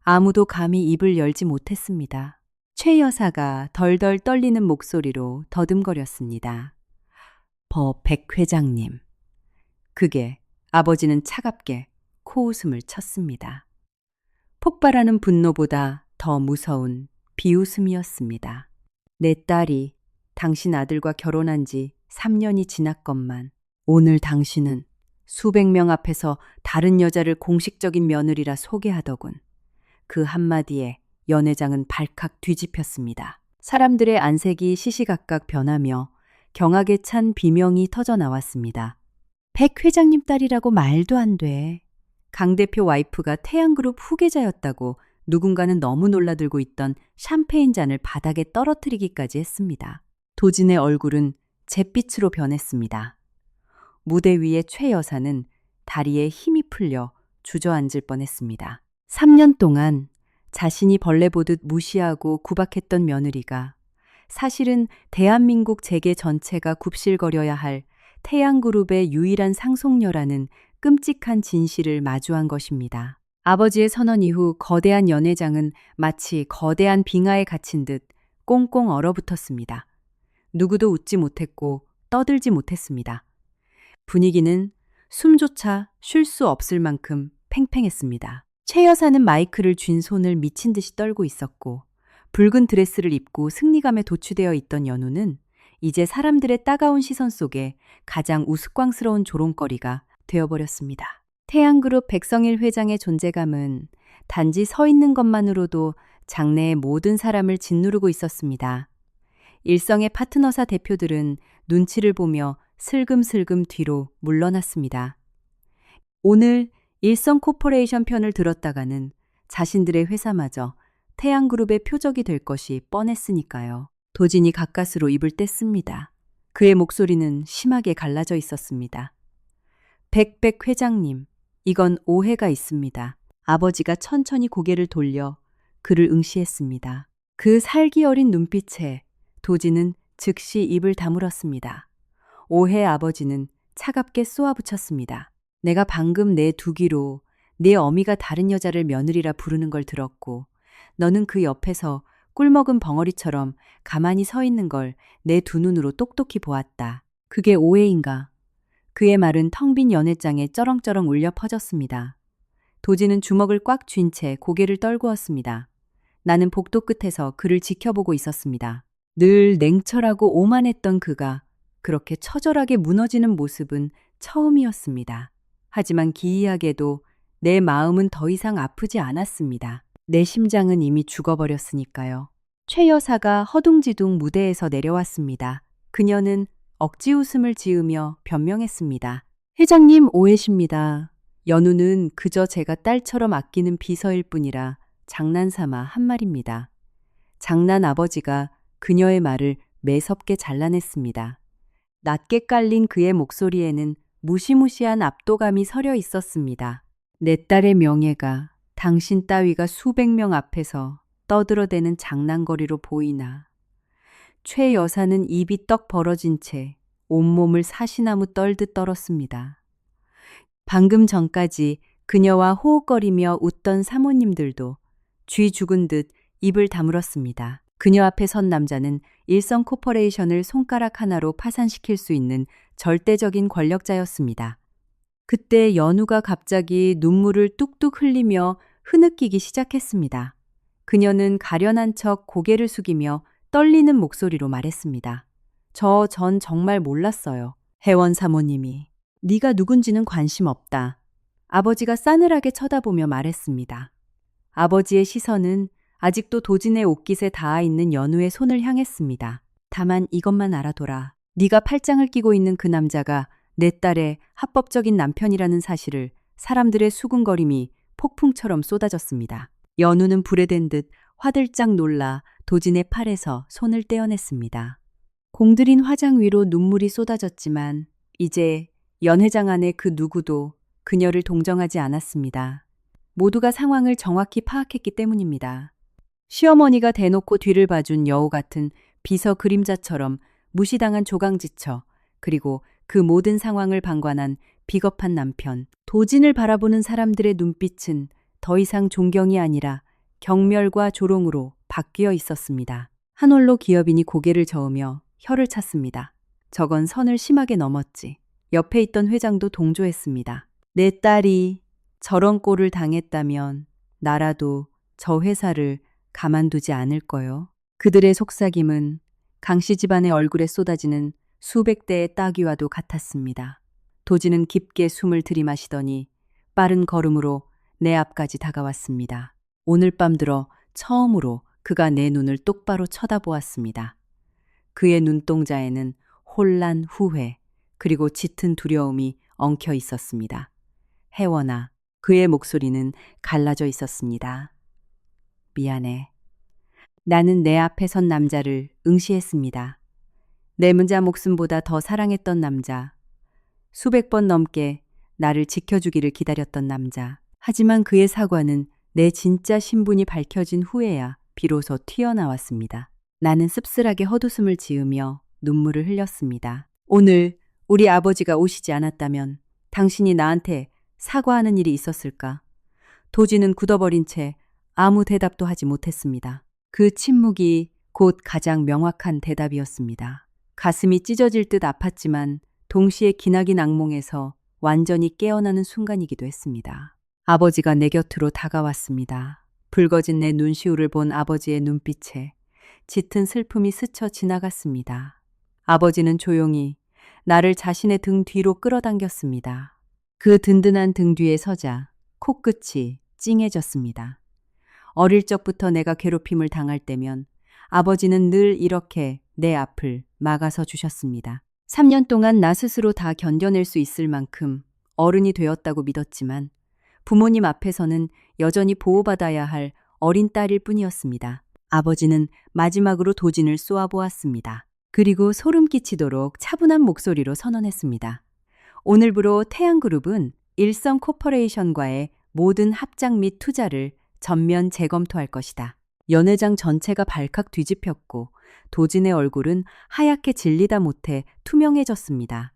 아무도 감히 입을 열지 못했습니다. 최 여사가 덜덜 떨리는 목소리로 더듬거렸습니다. 백 회장님. 그게 아버지는 차갑게 코웃음을 쳤습니다. 폭발하는 분노보다 더 무서운 비웃음이었습니다. 내 딸이 당신 아들과 결혼한 지 3년이 지났건만 오늘 당신은 수백 명 앞에서 다른 여자를 공식적인 며느리라 소개하더군. 그 한마디에 연회장은 발칵 뒤집혔습니다. 사람들의 안색이 시시각각 변하며 경악에 찬 비명이 터져 나왔습니다. 백 회장님 딸이라고 말도 안 돼. 강 대표 와이프가 태양그룹 후계자였다고 누군가는 너무 놀라들고 있던 샴페인 잔을 바닥에 떨어뜨리기까지 했습니다. 도진의 얼굴은 잿빛으로 변했습니다. 무대 위의 최 여사는 다리에 힘이 풀려 주저앉을 뻔했습니다. 3년 동안 자신이 벌레 보듯 무시하고 구박했던 며느리가 사실은 대한민국 재계 전체가 굽실거려야 할 태양그룹의 유일한 상속녀라는 끔찍한 진실을 마주한 것입니다. 아버지의 선언 이후 거대한 연회장은 마치 거대한 빙하에 갇힌 듯 꽁꽁 얼어붙었습니다. 누구도 웃지 못했고 떠들지 못했습니다. 분위기는 숨조차 쉴 수 없을 만큼 팽팽했습니다. 최 여사는 마이크를 쥔 손을 미친 듯이 떨고 있었고 붉은 드레스를 입고 승리감에 도취되어 있던 연우는 이제 사람들의 따가운 시선 속에 가장 우스꽝스러운 조롱거리가 되어버렸습니다. 태양그룹 백성일 회장의 존재감은 단지 서 있는 것만으로도 장내의 모든 사람을 짓누르고 있었습니다. 일성의 파트너사 대표들은 눈치를 보며 슬금슬금 뒤로 물러났습니다. 오늘 일성 코퍼레이션 편을 들었다가는 자신들의 회사마저 태양그룹의 표적이 될 것이 뻔했으니까요. 도진이 가까스로 입을 뗐습니다. 그의 목소리는 심하게 갈라져 있었습니다. 백 회장님, 이건 오해가 있습니다. 아버지가 천천히 고개를 돌려 그를 응시했습니다. 그 살기 어린 눈빛에 도진은 즉시 입을 다물었습니다. 오해 아버지는 차갑게 쏘아붙였습니다. 내가 방금 내 두 귀로 네 어미가 다른 여자를 며느리라 부르는 걸 들었고 너는 그 옆에서 꿀먹은 벙어리처럼 가만히 서 있는 걸 내 두 눈으로 똑똑히 보았다. 그게 오해인가? 그의 말은 텅 빈 연회장에 쩌렁쩌렁 울려 퍼졌습니다. 도지는 주먹을 꽉 쥔 채 고개를 떨구었습니다. 나는 복도 끝에서 그를 지켜보고 있었습니다. 늘 냉철하고 오만했던 그가 그렇게 처절하게 무너지는 모습은 처음이었습니다. 하지만 기이하게도 내 마음은 더 이상 아프지 않았습니다. 내 심장은 이미 죽어버렸으니까요. 최 여사가 허둥지둥 무대에서 내려왔습니다. 그녀는 억지 웃음을 지으며 변명했습니다. 회장님 오해십니다. 연우는 그저 제가 딸처럼 아끼는 비서일 뿐이라 장난삼아 한 말입니다. 장난 아버지가 그녀의 말을 매섭게 잘라냈습니다. 낮게 깔린 그의 목소리에는 무시무시한 압도감이 서려 있었습니다. 내 딸의 명예가 당신 따위가 수백 명 앞에서 떠들어대는 장난거리로 보이나. 최 여사는 입이 떡 벌어진 채 온몸을 사시나무 떨듯 떨었습니다. 방금 전까지 그녀와 호흡거리며 웃던 사모님들도 쥐 죽은 듯 입을 다물었습니다. 그녀 앞에 선 남자는 일성 코퍼레이션을 손가락 하나로 파산시킬 수 있는 절대적인 권력자였습니다. 그때 연우가 갑자기 눈물을 뚝뚝 흘리며 흐느끼기 시작했습니다. 그녀는 가련한 척 고개를 숙이며 떨리는 목소리로 말했습니다. 전 정말 몰랐어요. 혜원 사모님이 네가 누군지는 관심 없다. 아버지가 싸늘하게 쳐다보며 말했습니다. 아버지의 시선은 아직도 도진의 옷깃에 닿아 있는 연우의 손을 향했습니다. 다만 이것만 알아둬라. 네가 팔짱을 끼고 있는 그 남자가 내 딸의 합법적인 남편이라는 사실을 사람들의 수군거림이 폭풍처럼 쏟아졌습니다. 연우는 불에 댄 듯 화들짝 놀라 도진의 팔에서 손을 떼어냈습니다. 공들인 화장 위로 눈물이 쏟아졌지만 이제 연 회장 안에 그 누구도 그녀를 동정하지 않았습니다. 모두가 상황을 정확히 파악했기 때문입니다. 시어머니가 대놓고 뒤를 봐준 여우 같은 비서 그림자처럼 무시당한 조강지처, 그리고 그 모든 상황을 방관한 비겁한 남편, 도진을 바라보는 사람들의 눈빛은 더 이상 존경이 아니라 경멸과 조롱으로 바뀌어 있었습니다. 한 홀로 기업인이 고개를 저으며 혀를 찼습니다. 저건 선을 심하게 넘었지. 옆에 있던 회장도 동조했습니다. 내 딸이 저런 꼴을 당했다면 나라도 저 회사를 가만두지 않을 거요. 그들의 속삭임은 강씨 집안의 얼굴에 쏟아지는 수백 대의 따귀와도 같았습니다. 도진은 깊게 숨을 들이마시더니 빠른 걸음으로 내 앞까지 다가왔습니다. 오늘 밤 들어 처음으로 그가 내 눈을 똑바로 쳐다보았습니다. 그의 눈동자에는 혼란, 후회, 그리고 짙은 두려움이 엉켜 있었습니다. 혜원아, 그의 목소리는 갈라져 있었습니다. 미안해. 나는 내 앞에 선 남자를 응시했습니다. 내 문자 목숨보다 더 사랑했던 남자. 수백 번 넘게 나를 지켜주기를 기다렸던 남자. 하지만 그의 사과는 내 진짜 신분이 밝혀진 후에야 비로소 튀어나왔습니다. 나는 씁쓸하게 헛웃음을 지으며 눈물을 흘렸습니다. 오늘 우리 아버지가 오시지 않았다면 당신이 나한테 사과하는 일이 있었을까? 도지는 굳어버린 채 아무 대답도 하지 못했습니다. 그 침묵이 곧 가장 명확한 대답이었습니다. 가슴이 찢어질 듯 아팠지만 동시에 기나긴 악몽에서 완전히 깨어나는 순간이기도 했습니다. 아버지가 내 곁으로 다가왔습니다. 붉어진 내 눈시울을 본 아버지의 눈빛에 짙은 슬픔이 스쳐 지나갔습니다. 아버지는 조용히 나를 자신의 등 뒤로 끌어당겼습니다. 그 든든한 등 뒤에 서자 코끝이 찡해졌습니다. 어릴 적부터 내가 괴롭힘을 당할 때면 아버지는 늘 이렇게 내 앞을 막아서 주셨습니다. 3년 동안 나 스스로 다 견뎌낼 수 있을 만큼 어른이 되었다고 믿었지만 부모님 앞에서는 여전히 보호받아야 할 어린 딸일 뿐이었습니다. 아버지는 마지막으로 도진을 쏘아보았습니다. 그리고 소름 끼치도록 차분한 목소리로 선언했습니다. 오늘부로 태양그룹은 일성 코퍼레이션과의 모든 합작 및 투자를 전면 재검토할 것이다. 연회장 전체가 발칵 뒤집혔고 도진의 얼굴은 하얗게 질리다 못해 투명해졌습니다.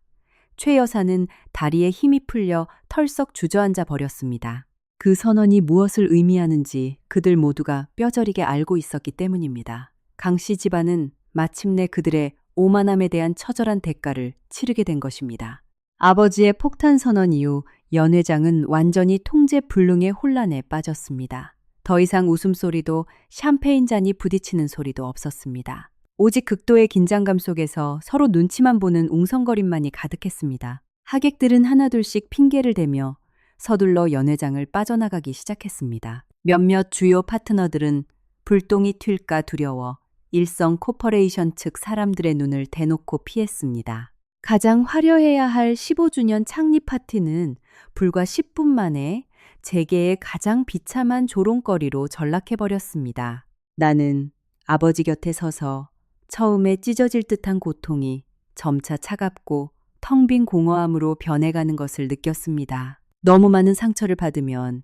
최 여사는 다리에 힘이 풀려 털썩 주저앉아 버렸습니다. 그 선언이 무엇을 의미하는지 그들 모두가 뼈저리게 알고 있었기 때문입니다. 강씨 집안은 마침내 그들의 오만함에 대한 처절한 대가를 치르게 된 것입니다. 아버지의 폭탄 선언 이후 연 회장은 완전히 통제 불능의 혼란에 빠졌습니다. 더 이상 웃음소리도 샴페인 잔이 부딪히는 소리도 없었습니다. 오직 극도의 긴장감 속에서 서로 눈치만 보는 웅성거림만이 가득했습니다. 하객들은 하나둘씩 핑계를 대며 서둘러 연 회장을 빠져나가기 시작했습니다. 몇몇 주요 파트너들은 불똥이 튈까 두려워 일성 코퍼레이션 측 사람들의 눈을 대놓고 피했습니다. 가장 화려해야 할 15주년 창립 파티는 불과 10분 만에 재계의 가장 비참한 조롱거리로 전락해버렸습니다. 나는 아버지 곁에 서서 처음에 찢어질 듯한 고통이 점차 차갑고 텅 빈 공허함으로 변해가는 것을 느꼈습니다. 너무 많은 상처를 받으면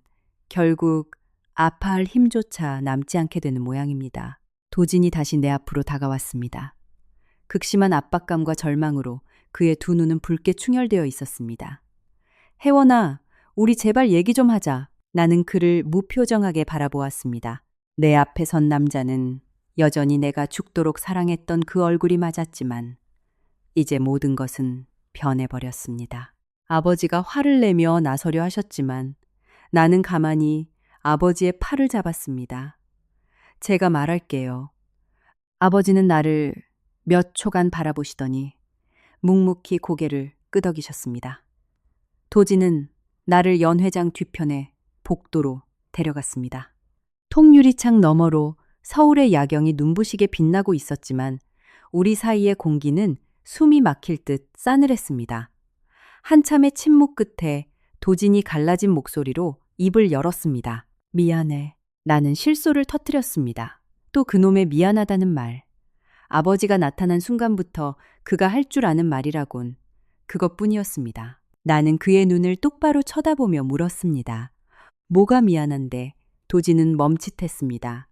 결국 아파할 힘조차 남지 않게 되는 모양입니다. 도진이 다시 내 앞으로 다가왔습니다. 극심한 압박감과 절망으로 그의 두 눈은 붉게 충혈되어 있었습니다. 혜원아, 우리 제발 얘기 좀 하자. 나는 그를 무표정하게 바라보았습니다. 내 앞에 선 남자는 여전히 내가 죽도록 사랑했던 그 얼굴이 맞았지만 이제 모든 것은 변해버렸습니다. 아버지가 화를 내며 나서려 하셨지만 나는 가만히 아버지의 팔을 잡았습니다. 제가 말할게요. 아버지는 나를 몇 초간 바라보시더니 묵묵히 고개를 끄덕이셨습니다. 도진은 나를 연회장 뒤편에 복도로 데려갔습니다. 통유리창 너머로 서울의 야경이 눈부시게 빛나고 있었지만 우리 사이의 공기는 숨이 막힐 듯 싸늘했습니다. 한참의 침묵 끝에 도진이 갈라진 목소리로 입을 열었습니다. 미안해. 나는 실소를 터뜨렸습니다. 또 그놈의 미안하다는 말. 아버지가 나타난 순간부터 그가 할 줄 아는 말이라곤 그것뿐이었습니다. 나는 그의 눈을 똑바로 쳐다보며 물었습니다. 뭐가 미안한데? 도진은 멈칫했습니다.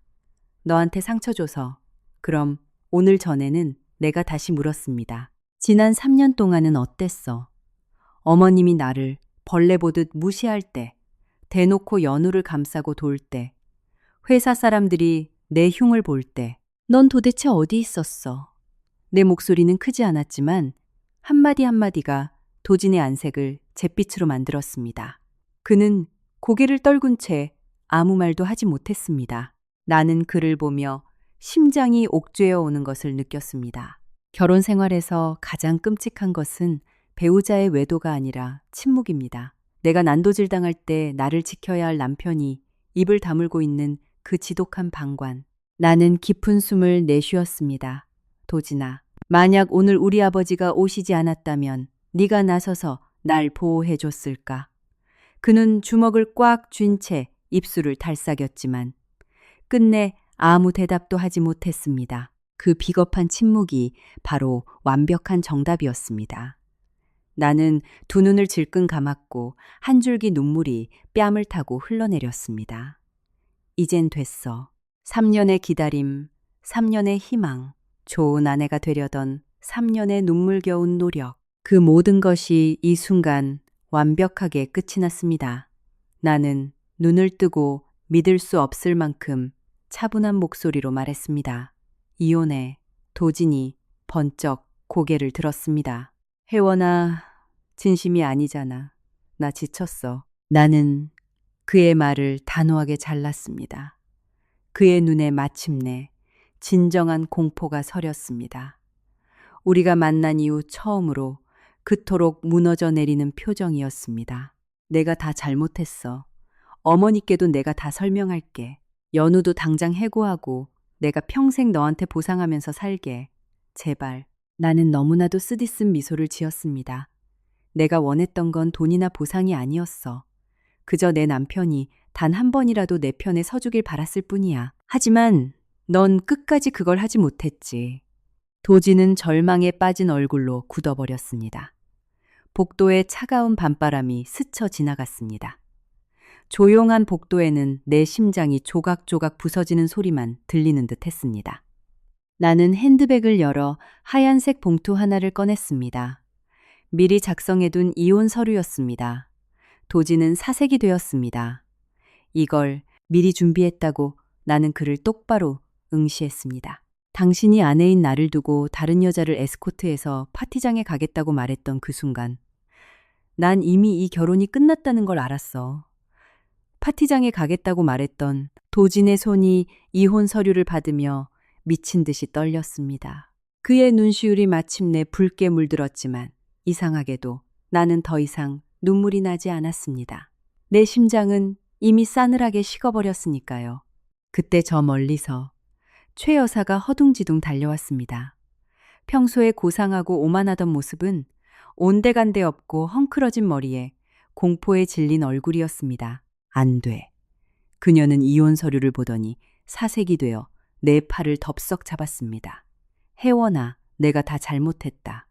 너한테 상처 줘서. 그럼 오늘 전에는 내가 다시 물었습니다. 지난 3년 동안은 어땠어? 어머님이 나를 벌레 보듯 무시할 때, 대놓고 연우를 감싸고 돌 때, 회사 사람들이 내 흉을 볼 때, 넌 도대체 어디 있었어? 내 목소리는 크지 않았지만 한마디 한마디가 도진의 안색을 잿빛으로 만들었습니다. 그는 고개를 떨군 채 아무 말도 하지 못했습니다. 나는 그를 보며 심장이 옥죄어 오는 것을 느꼈습니다. 결혼 생활에서 가장 끔찍한 것은 배우자의 외도가 아니라 침묵입니다. 내가 난도질 당할 때 나를 지켜야 할 남편이 입을 다물고 있는 그 지독한 방관. 나는 깊은 숨을 내쉬었습니다. 도진아, 만약 오늘 우리 아버지가 오시지 않았다면 네가 나서서 날 보호해 줬을까? 그는 주먹을 꽉 쥔 채 입술을 달싹였지만 끝내 아무 대답도 하지 못했습니다. 그 비겁한 침묵이 바로 완벽한 정답이었습니다. 나는 두 눈을 질끈 감았고 한 줄기 눈물이 뺨을 타고 흘러내렸습니다. 이젠 됐어. 3년의 기다림, 3년의 희망, 좋은 아내가 되려던 3년의 눈물겨운 노력. 그 모든 것이 이 순간 완벽하게 끝이 났습니다. 나는 눈을 뜨고 믿을 수 없을 만큼 차분한 목소리로 말했습니다. 이혼해. 도진이 번쩍 고개를 들었습니다. 혜원아, 진심이 아니잖아. 나 지쳤어. 나는 그의 말을 단호하게 잘랐습니다. 그의 눈에 마침내 진정한 공포가 서렸습니다. 우리가 만난 이후 처음으로 그토록 무너져 내리는 표정이었습니다. 내가 다 잘못했어. 어머니께도 내가 다 설명할게. 연우도 당장 해고하고 내가 평생 너한테 보상하면서 살게. 제발. 나는 너무나도 쓰디쓴 미소를 지었습니다. 내가 원했던 건 돈이나 보상이 아니었어. 그저 내 남편이 단 한 번이라도 내 편에 서주길 바랐을 뿐이야. 하지만 넌 끝까지 그걸 하지 못했지. 도진은 절망에 빠진 얼굴로 굳어버렸습니다. 복도에 차가운 밤바람이 스쳐 지나갔습니다. 조용한 복도에는 내 심장이 조각조각 부서지는 소리만 들리는 듯 했습니다. 나는 핸드백을 열어 하얀색 봉투 하나를 꺼냈습니다. 미리 작성해둔 이혼 서류였습니다. 도지는 사색이 되었습니다. 이걸 미리 준비했다고 나는 그를 똑바로 응시했습니다. 당신이 아내인 나를 두고 다른 여자를 에스코트해서 파티장에 가겠다고 말했던 그 순간 난 이미 이 결혼이 끝났다는 걸 알았어. 파티장에 가겠다고 말했던 도진의 손이 이혼 서류를 받으며 미친 듯이 떨렸습니다. 그의 눈시울이 마침내 붉게 물들었지만 이상하게도 나는 더 이상 눈물이 나지 않았습니다. 내 심장은 이미 싸늘하게 식어버렸으니까요. 그때 저 멀리서 최 여사가 허둥지둥 달려왔습니다. 평소에 고상하고 오만하던 모습은 온데간데 없고 헝클어진 머리에 공포에 질린 얼굴이었습니다. 안 돼. 그녀는 이혼 서류를 보더니 사색이 되어 내 팔을 덥석 잡았습니다. 혜원아, 내가 다 잘못했다.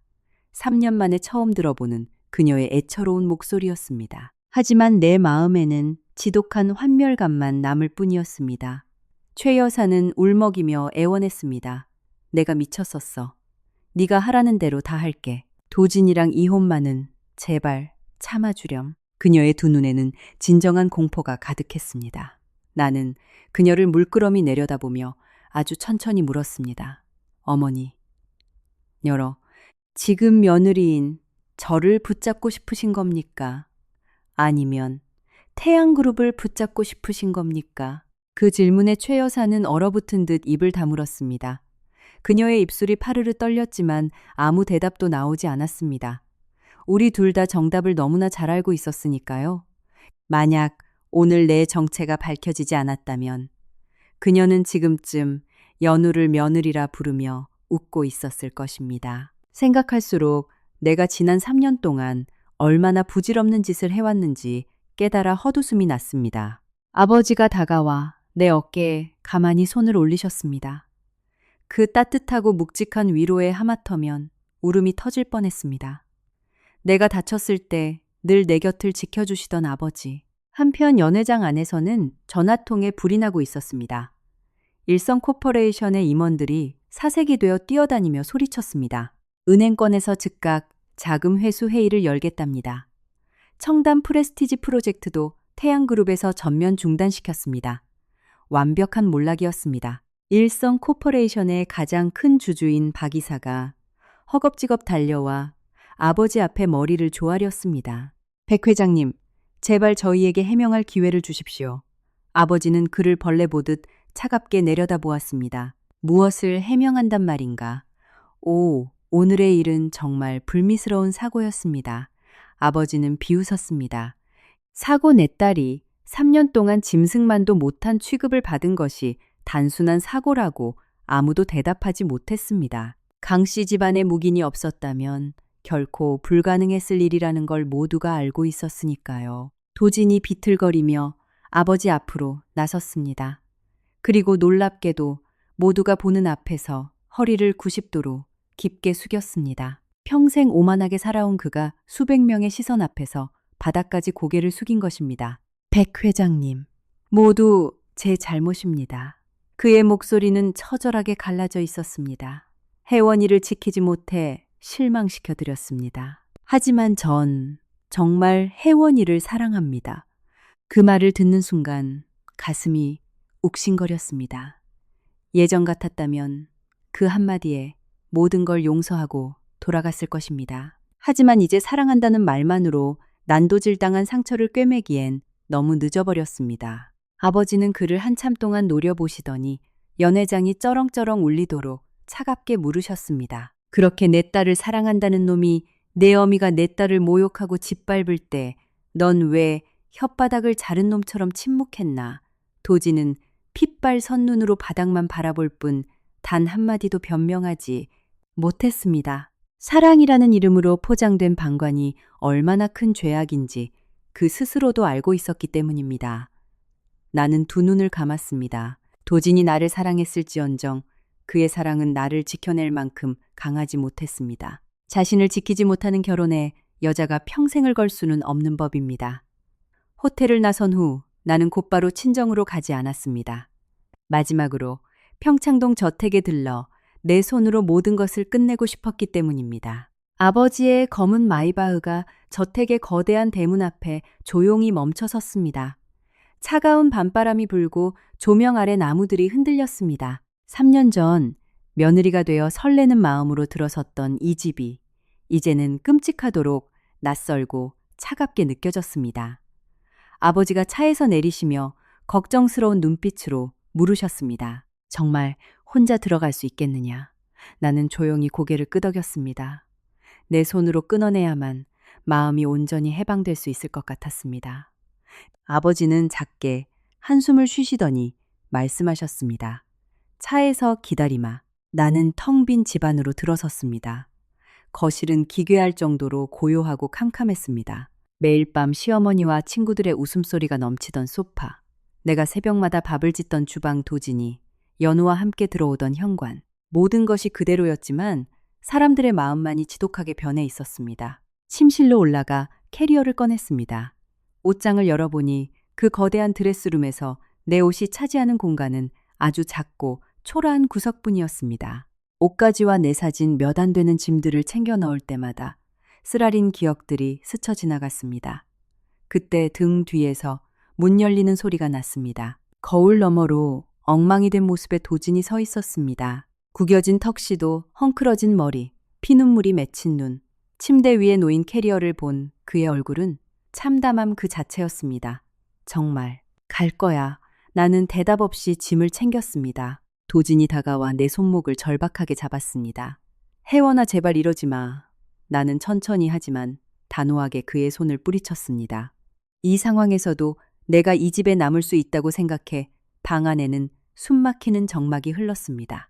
3년 만에 처음 들어보는 그녀의 애처로운 목소리였습니다. 하지만 내 마음에는 지독한 환멸감만 남을 뿐이었습니다. 최 여사는 울먹이며 애원했습니다. 내가 미쳤었어. 네가 하라는 대로 다 할게. 도진이랑 이혼만은 제발 참아주렴. 그녀의 두 눈에는 진정한 공포가 가득했습니다. 나는 그녀를 물끄러미 내려다보며 아주 천천히 물었습니다. 어머니, 여러, 지금 며느리인 저를 붙잡고 싶으신 겁니까? 아니면 태양그룹을 붙잡고 싶으신 겁니까? 그 질문에 최 여사는 얼어붙은 듯 입을 다물었습니다. 그녀의 입술이 파르르 떨렸지만 아무 대답도 나오지 않았습니다. 우리 둘 다 정답을 너무나 잘 알고 있었으니까요. 만약 오늘 내 정체가 밝혀지지 않았다면 그녀는 지금쯤 연우를 며느리라 부르며 웃고 있었을 것입니다. 생각할수록 내가 지난 3년 동안 얼마나 부질없는 짓을 해왔는지 깨달아 헛웃음이 났습니다. 아버지가 다가와 내 어깨에 가만히 손을 올리셨습니다. 그 따뜻하고 묵직한 위로에 하마터면 울음이 터질 뻔했습니다. 내가 다쳤을 때 늘 내 곁을 지켜주시던 아버지. 한편 연회장 안에서는 전화통에 불이 나고 있었습니다. 일성 코퍼레이션의 임원들이 사색이 되어 뛰어다니며 소리쳤습니다. 은행권에서 즉각 자금 회수 회의를 열겠답니다. 청담 프레스티지 프로젝트도 태양그룹에서 전면 중단시켰습니다. 완벽한 몰락이었습니다. 일성 코퍼레이션의 가장 큰 주주인 박 이사가 허겁지겁 달려와 아버지 앞에 머리를 조아렸습니다. 백 회장님, 제발 저희에게 해명할 기회를 주십시오. 아버지는 그를 벌레 보듯 차갑게 내려다보았습니다. 무엇을 해명한단 말인가? 오늘의 일은 정말 불미스러운 사고였습니다. 아버지는 비웃었습니다. 사고 내 딸이 3년 동안 짐승만도 못한 취급을 받은 것이 단순한 사고라고 아무도 대답하지 못했습니다. 강 씨 집안에 묵인이 없었다면 결코 불가능했을 일이라는 걸 모두가 알고 있었으니까요. 도진이 비틀거리며 아버지 앞으로 나섰습니다. 그리고 놀랍게도 모두가 보는 앞에서 허리를 90도로 깊게 숙였습니다. 평생 오만하게 살아온 그가 수백 명의 시선 앞에서 바닥까지 고개를 숙인 것입니다. 백 회장님, 모두 제 잘못입니다. 그의 목소리는 처절하게 갈라져 있었습니다. 혜원이를 지키지 못해 실망시켜드렸습니다. 하지만 전 정말 혜원이를 사랑합니다. 그 말을 듣는 순간 가슴이 욱신거렸습니다. 예전 같았다면 그 한마디에 모든 걸 용서하고 돌아갔을 것입니다. 하지만 이제 사랑한다는 말만으로 난도질당한 상처를 꿰매기엔 너무 늦어버렸습니다. 아버지는 그를 한참 동안 노려보시더니 연회장이 쩌렁쩌렁 울리도록 차갑게 물으셨습니다. 그렇게 내 딸을 사랑한다는 놈이 내 어미가 내 딸을 모욕하고 짓밟을 때 넌 왜 혓바닥을 자른 놈처럼 침묵했나? 도지는 핏발 선눈으로 바닥만 바라볼 뿐 단 한마디도 변명하지 못했습니다. 사랑이라는 이름으로 포장된 방관이 얼마나 큰 죄악인지 그 스스로도 알고 있었기 때문입니다. 나는 두 눈을 감았습니다. 도진이 나를 사랑했을지언정 그의 사랑은 나를 지켜낼 만큼 강하지 못했습니다. 자신을 지키지 못하는 결혼에 여자가 평생을 걸 수는 없는 법입니다. 호텔을 나선 후 나는 곧바로 친정으로 가지 않았습니다. 마지막으로 평창동 저택에 들러 내 손으로 모든 것을 끝내고 싶었기 때문입니다. 아버지의 검은 마이바흐가 저택의 거대한 대문 앞에 조용히 멈춰 섰습니다. 차가운 밤바람이 불고 조명 아래 나무들이 흔들렸습니다. 3년 전 며느리가 되어 설레는 마음으로 들어섰던 이 집이 이제는 끔찍하도록 낯설고 차갑게 느껴졌습니다. 아버지가 차에서 내리시며 걱정스러운 눈빛으로 물으셨습니다. 정말 혼자 들어갈 수 있겠느냐? 나는 조용히 고개를 끄덕였습니다. 내 손으로 끊어내야만 마음이 온전히 해방될 수 있을 것 같았습니다. 아버지는 작게 한숨을 쉬시더니 말씀하셨습니다. 차에서 기다리마. 나는 텅 빈 집 안으로 들어섰습니다. 거실은 기괴할 정도로 고요하고 캄캄했습니다. 매일 밤 시어머니와 친구들의 웃음소리가 넘치던 소파, 내가 새벽마다 밥을 짓던 주방 도진이, 연우와 함께 들어오던 현관, 모든 것이 그대로였지만 사람들의 마음만이 지독하게 변해 있었습니다. 침실로 올라가 캐리어를 꺼냈습니다. 옷장을 열어보니 그 거대한 드레스룸에서 내 옷이 차지하는 공간은 아주 작고 초라한 구석뿐이었습니다. 옷가지와 내 사진 몇 안 되는 짐들을 챙겨 넣을 때마다 쓰라린 기억들이 스쳐 지나갔습니다. 그때 등 뒤에서 문 열리는 소리가 났습니다. 거울 너머로 엉망이 된 모습의 도진이 서 있었습니다. 구겨진 턱시도, 헝클어진 머리, 피눈물이 맺힌 눈, 침대 위에 놓인 캐리어를 본 그의 얼굴은 참담함 그 자체였습니다. 정말 갈 거야. 나는 대답 없이 짐을 챙겼습니다. 도진이 다가와 내 손목을 절박하게 잡았습니다. 혜원아, 제발 이러지 마. 나는 천천히 하지만 단호하게 그의 손을 뿌리쳤습니다. 이 상황에서도 내가 이 집에 남을 수 있다고 생각해 방 안에는 숨막히는 정막이 흘렀습니다.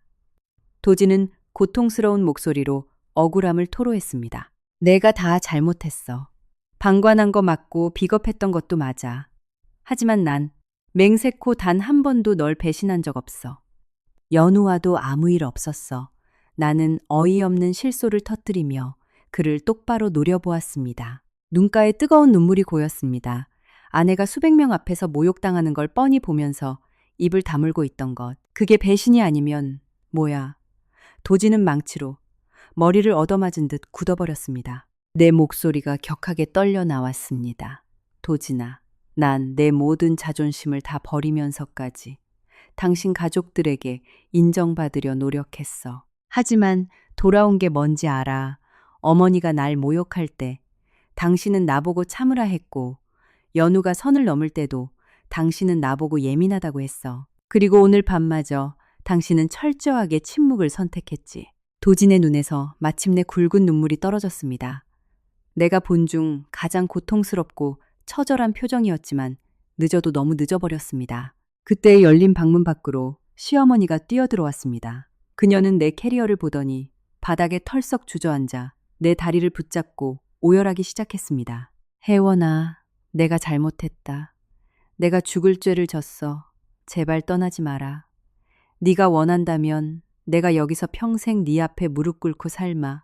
도지는 고통스러운 목소리로 억울함을 토로했습니다. 내가 다 잘못했어. 방관한 거 맞고 비겁했던 것도 맞아. 하지만 난 맹세코 단 한 번도 널 배신한 적 없어. 연우와도 아무 일 없었어. 나는 어이없는 실소를 터뜨리며 그를 똑바로 노려보았습니다. 눈가에 뜨거운 눈물이 고였습니다. 아내가 수백 명 앞에서 모욕당하는 걸 뻔히 보면서 입을 다물고 있던 것. 그게 배신이 아니면 뭐야. 도지는 망치로 머리를 얻어맞은 듯 굳어버렸습니다. 내 목소리가 격하게 떨려 나왔습니다. 도진아, 난 내 모든 자존심을 다 버리면서까지 당신 가족들에게 인정받으려 노력했어. 하지만 돌아온 게 뭔지 알아. 어머니가 날 모욕할 때 당신은 나보고 참으라 했고, 연우가 선을 넘을 때도 당신은 나보고 예민하다고 했어. 그리고 오늘 밤마저 당신은 철저하게 침묵을 선택했지. 도진의 눈에서 마침내 굵은 눈물이 떨어졌습니다. 내가 본 중 가장 고통스럽고 처절한 표정이었지만 늦어도 너무 늦어버렸습니다. 그때 열린 방문 밖으로 시어머니가 뛰어들어왔습니다. 그녀는 내 캐리어를 보더니 바닥에 털썩 주저앉아 내 다리를 붙잡고 오열하기 시작했습니다. 혜원아, 내가 잘못했다. 내가 죽을 죄를 졌어. 제발 떠나지 마라. 네가 원한다면 내가 여기서 평생 네 앞에 무릎 꿇고 삶아.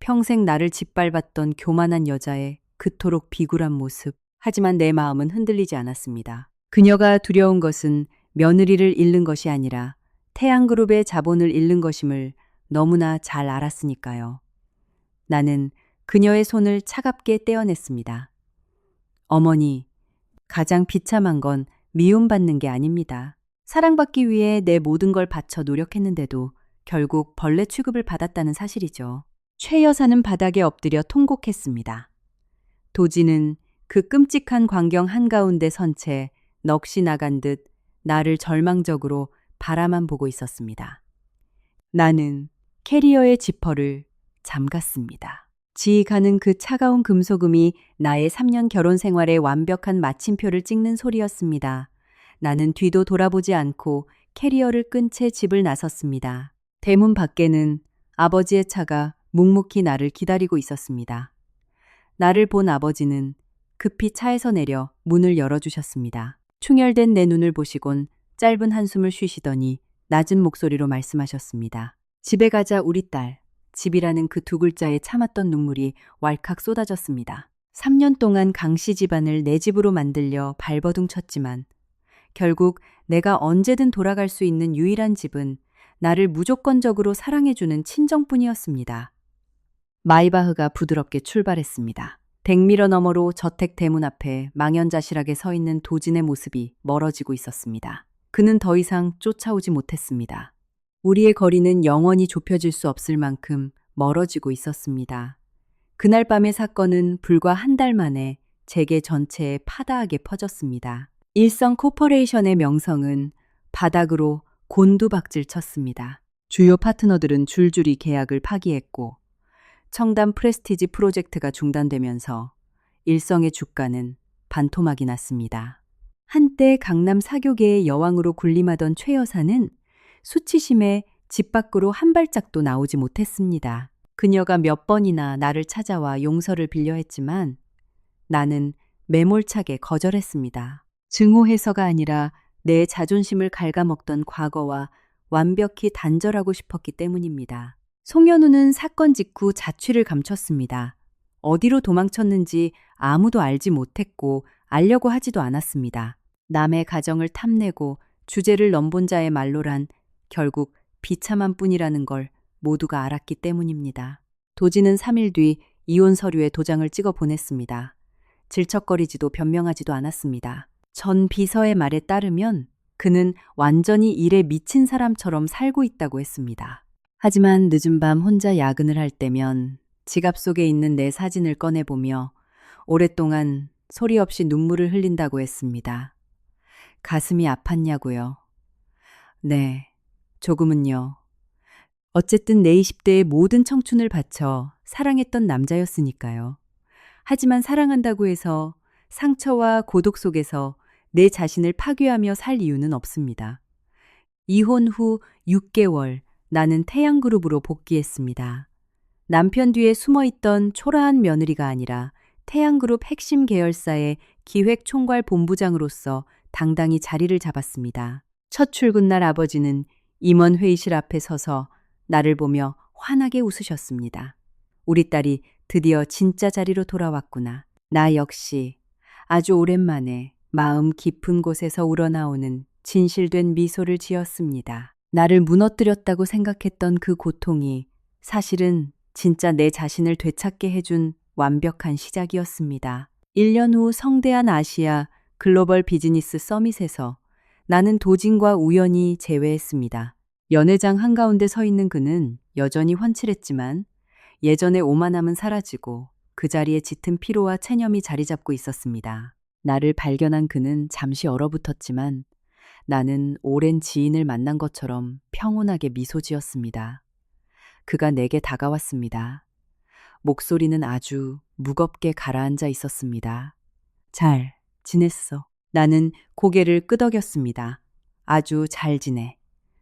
평생 나를 짓밟았던 교만한 여자의 그토록 비굴한 모습. 하지만 내 마음은 흔들리지 않았습니다. 그녀가 두려운 것은 며느리를 잃는 것이 아니라 태양그룹의 자본을 잃는 것임을 너무나 잘 알았으니까요. 나는 그녀의 손을 차갑게 떼어냈습니다. 어머니, 가장 비참한 건 미움받는 게 아닙니다. 사랑받기 위해 내 모든 걸 바쳐 노력했는데도 결국 벌레 취급을 받았다는 사실이죠. 최 여사는 바닥에 엎드려 통곡했습니다. 도지는 그 끔찍한 광경 한가운데 선 채 넋이 나간 듯 나를 절망적으로 바라만 보고 있었습니다. 나는 캐리어의 지퍼를 잠갔습니다. 지휘가는 그 차가운 금소금이 나의 3년 결혼 생활의 완벽한 마침표를 찍는 소리였습니다. 나는 뒤도 돌아보지 않고 캐리어를 끈 채 집을 나섰습니다. 대문 밖에는 아버지의 차가 묵묵히 나를 기다리고 있었습니다. 나를 본 아버지는 급히 차에서 내려 문을 열어주셨습니다. 충혈된 내 눈을 보시곤 짧은 한숨을 쉬시더니 낮은 목소리로 말씀하셨습니다. 집에 가자 우리 딸. 집이라는 그 두 글자에 참았던 눈물이 왈칵 쏟아졌습니다. 3년 동안 강씨 집안을 내 집으로 만들려 발버둥 쳤지만 결국 내가 언제든 돌아갈 수 있는 유일한 집은 나를 무조건적으로 사랑해주는 친정뿐이었습니다. 마이바흐가 부드럽게 출발했습니다. 100미러 너머로 저택 대문 앞에 망연자실하게 서 있는 도진의 모습이 멀어지고 있었습니다. 그는 더 이상 쫓아오지 못했습니다. 우리의 거리는 영원히 좁혀질 수 없을 만큼 멀어지고 있었습니다. 그날 밤의 사건은 불과 한 달 만에 재계 전체에 파다하게 퍼졌습니다. 일성 코퍼레이션의 명성은 바닥으로 곤두박질 쳤습니다. 주요 파트너들은 줄줄이 계약을 파기했고 청담 프레스티지 프로젝트가 중단되면서 일성의 주가는 반토막이 났습니다. 한때 강남 사교계의 여왕으로 군림하던 최 여사는 수치심에 집 밖으로 한 발짝도 나오지 못했습니다. 그녀가 몇 번이나 나를 찾아와 용서를 빌려 했지만 나는 매몰차게 거절했습니다. 증오해서가 아니라 내 자존심을 갉아먹던 과거와 완벽히 단절하고 싶었기 때문입니다. 송현우는 사건 직후 자취를 감췄습니다. 어디로 도망쳤는지 아무도 알지 못했고 알려고 하지도 않았습니다. 남의 가정을 탐내고 주제를 넘본 자의 말로란 결국 비참한 뿐이라는 걸 모두가 알았기 때문입니다. 도지는 3일 뒤 이혼 서류에 도장을 찍어 보냈습니다. 질척거리지도 변명하지도 않았습니다. 전 비서의 말에 따르면 그는 완전히 일에 미친 사람처럼 살고 있다고 했습니다. 하지만 늦은 밤 혼자 야근을 할 때면 지갑 속에 있는 내 사진을 꺼내보며 오랫동안 소리 없이 눈물을 흘린다고 했습니다. 가슴이 아팠냐고요? 네, 조금은요. 어쨌든 내 20대의 모든 청춘을 바쳐 사랑했던 남자였으니까요. 하지만 사랑한다고 해서 상처와 고독 속에서 내 자신을 파괴하며 살 이유는 없습니다. 이혼 후 6개월 나는 태양그룹으로 복귀했습니다. 남편 뒤에 숨어있던 초라한 며느리가 아니라 태양그룹 핵심 계열사의 기획총괄 본부장으로서 당당히 자리를 잡았습니다. 첫 출근날 아버지는 임원 회의실 앞에 서서 나를 보며 환하게 웃으셨습니다. 우리 딸이 드디어 진짜 자리로 돌아왔구나. 나 역시 아주 오랜만에 마음 깊은 곳에서 우러나오는 진실된 미소를 지었습니다. 나를 무너뜨렸다고 생각했던 그 고통이 사실은 진짜 내 자신을 되찾게 해준 완벽한 시작이었습니다. 1년 후 성대한 아시아 글로벌 비즈니스 서밋에서 나는 도진과 우연히 재회했습니다. 연회장 한가운데 서 있는 그는 여전히 훤칠했지만 예전의 오만함은 사라지고 그 자리에 짙은 피로와 체념이 자리 잡고 있었습니다. 나를 발견한 그는 잠시 얼어붙었지만 나는 오랜 지인을 만난 것처럼 평온하게 미소 지었습니다. 그가 내게 다가왔습니다. 목소리는 아주 무겁게 가라앉아 있었습니다. 잘 지냈어. 나는 고개를 끄덕였습니다. 아주 잘 지내.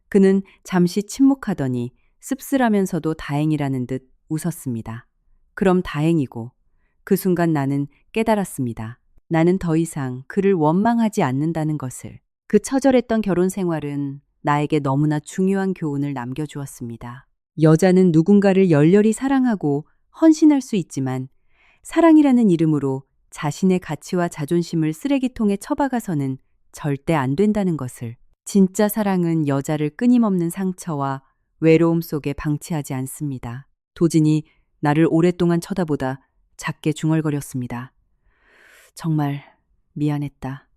그는 잠시 침묵하더니 씁쓸하면서도 다행이라는 듯 웃었습니다. 그럼 다행이고 그 순간 나는 깨달았습니다. 나는 더 이상 그를 원망하지 않는다는 것을. 그 처절했던 결혼 생활은 나에게 너무나 중요한 교훈을 남겨주었습니다. 여자는 누군가를 열렬히 사랑하고 헌신할 수 있지만 사랑이라는 이름으로 자신의 가치와 자존심을 쓰레기통에 처박아서는 절대 안 된다는 것을. 진짜 사랑은 여자를 끊임없는 상처와 외로움 속에 방치하지 않습니다. 도진이 나를 오랫동안 쳐다보다 작게 중얼거렸습니다. 정말 미안했다.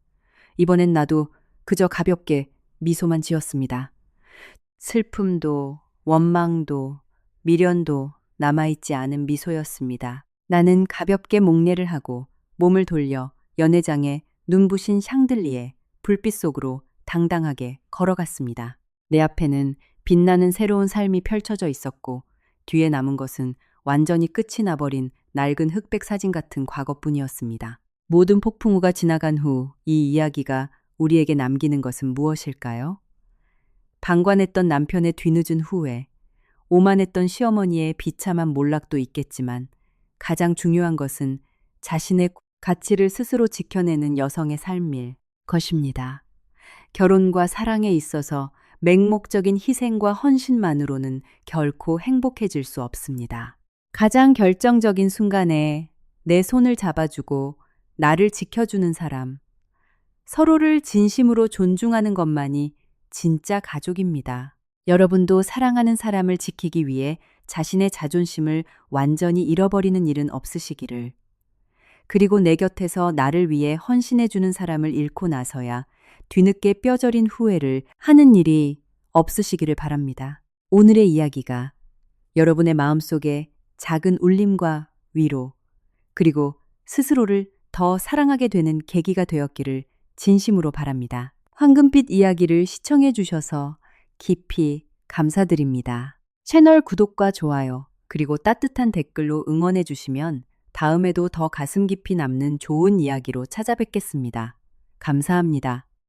이번엔 나도 그저 가볍게 미소만 지었습니다. 슬픔도 원망도 미련도 남아있지 않은 미소였습니다. 나는 가볍게 목례를 하고 몸을 돌려 연회장의 눈부신 샹들리에 불빛 속으로 당당하게 걸어갔습니다. 내 앞에는 빛나는 새로운 삶이 펼쳐져 있었고 뒤에 남은 것은 완전히 끝이 나버린 낡은 흑백 사진 같은 과거뿐이었습니다. 모든 폭풍우가 지나간 후 이 이야기가 우리에게 남기는 것은 무엇일까요? 방관했던 남편의 뒤늦은 후회, 오만했던 시어머니의 비참한 몰락도 있겠지만 가장 중요한 것은 자신의 가치를 스스로 지켜내는 여성의 삶일 것입니다. 결혼과 사랑에 있어서 맹목적인 희생과 헌신만으로는 결코 행복해질 수 없습니다. 가장 결정적인 순간에 내 손을 잡아주고 나를 지켜주는 사람, 서로를 진심으로 존중하는 것만이 진짜 가족입니다. 여러분도 사랑하는 사람을 지키기 위해 자신의 자존심을 완전히 잃어버리는 일은 없으시기를. 그리고 내 곁에서 나를 위해 헌신해주는 사람을 잃고 나서야 뒤늦게 뼈저린 후회를 하는 일이 없으시기를 바랍니다. 오늘의 이야기가 여러분의 마음속에 작은 울림과 위로, 그리고 스스로를 더 사랑하게 되는 계기가 되었기를 진심으로 바랍니다. 황금빛 이야기를 시청해 주셔서 깊이 감사드립니다. 채널 구독과 좋아요, 그리고 따뜻한 댓글로 응원해 주시면 다음에도 더 가슴 깊이 남는 좋은 이야기로 찾아뵙겠습니다. 감사합니다.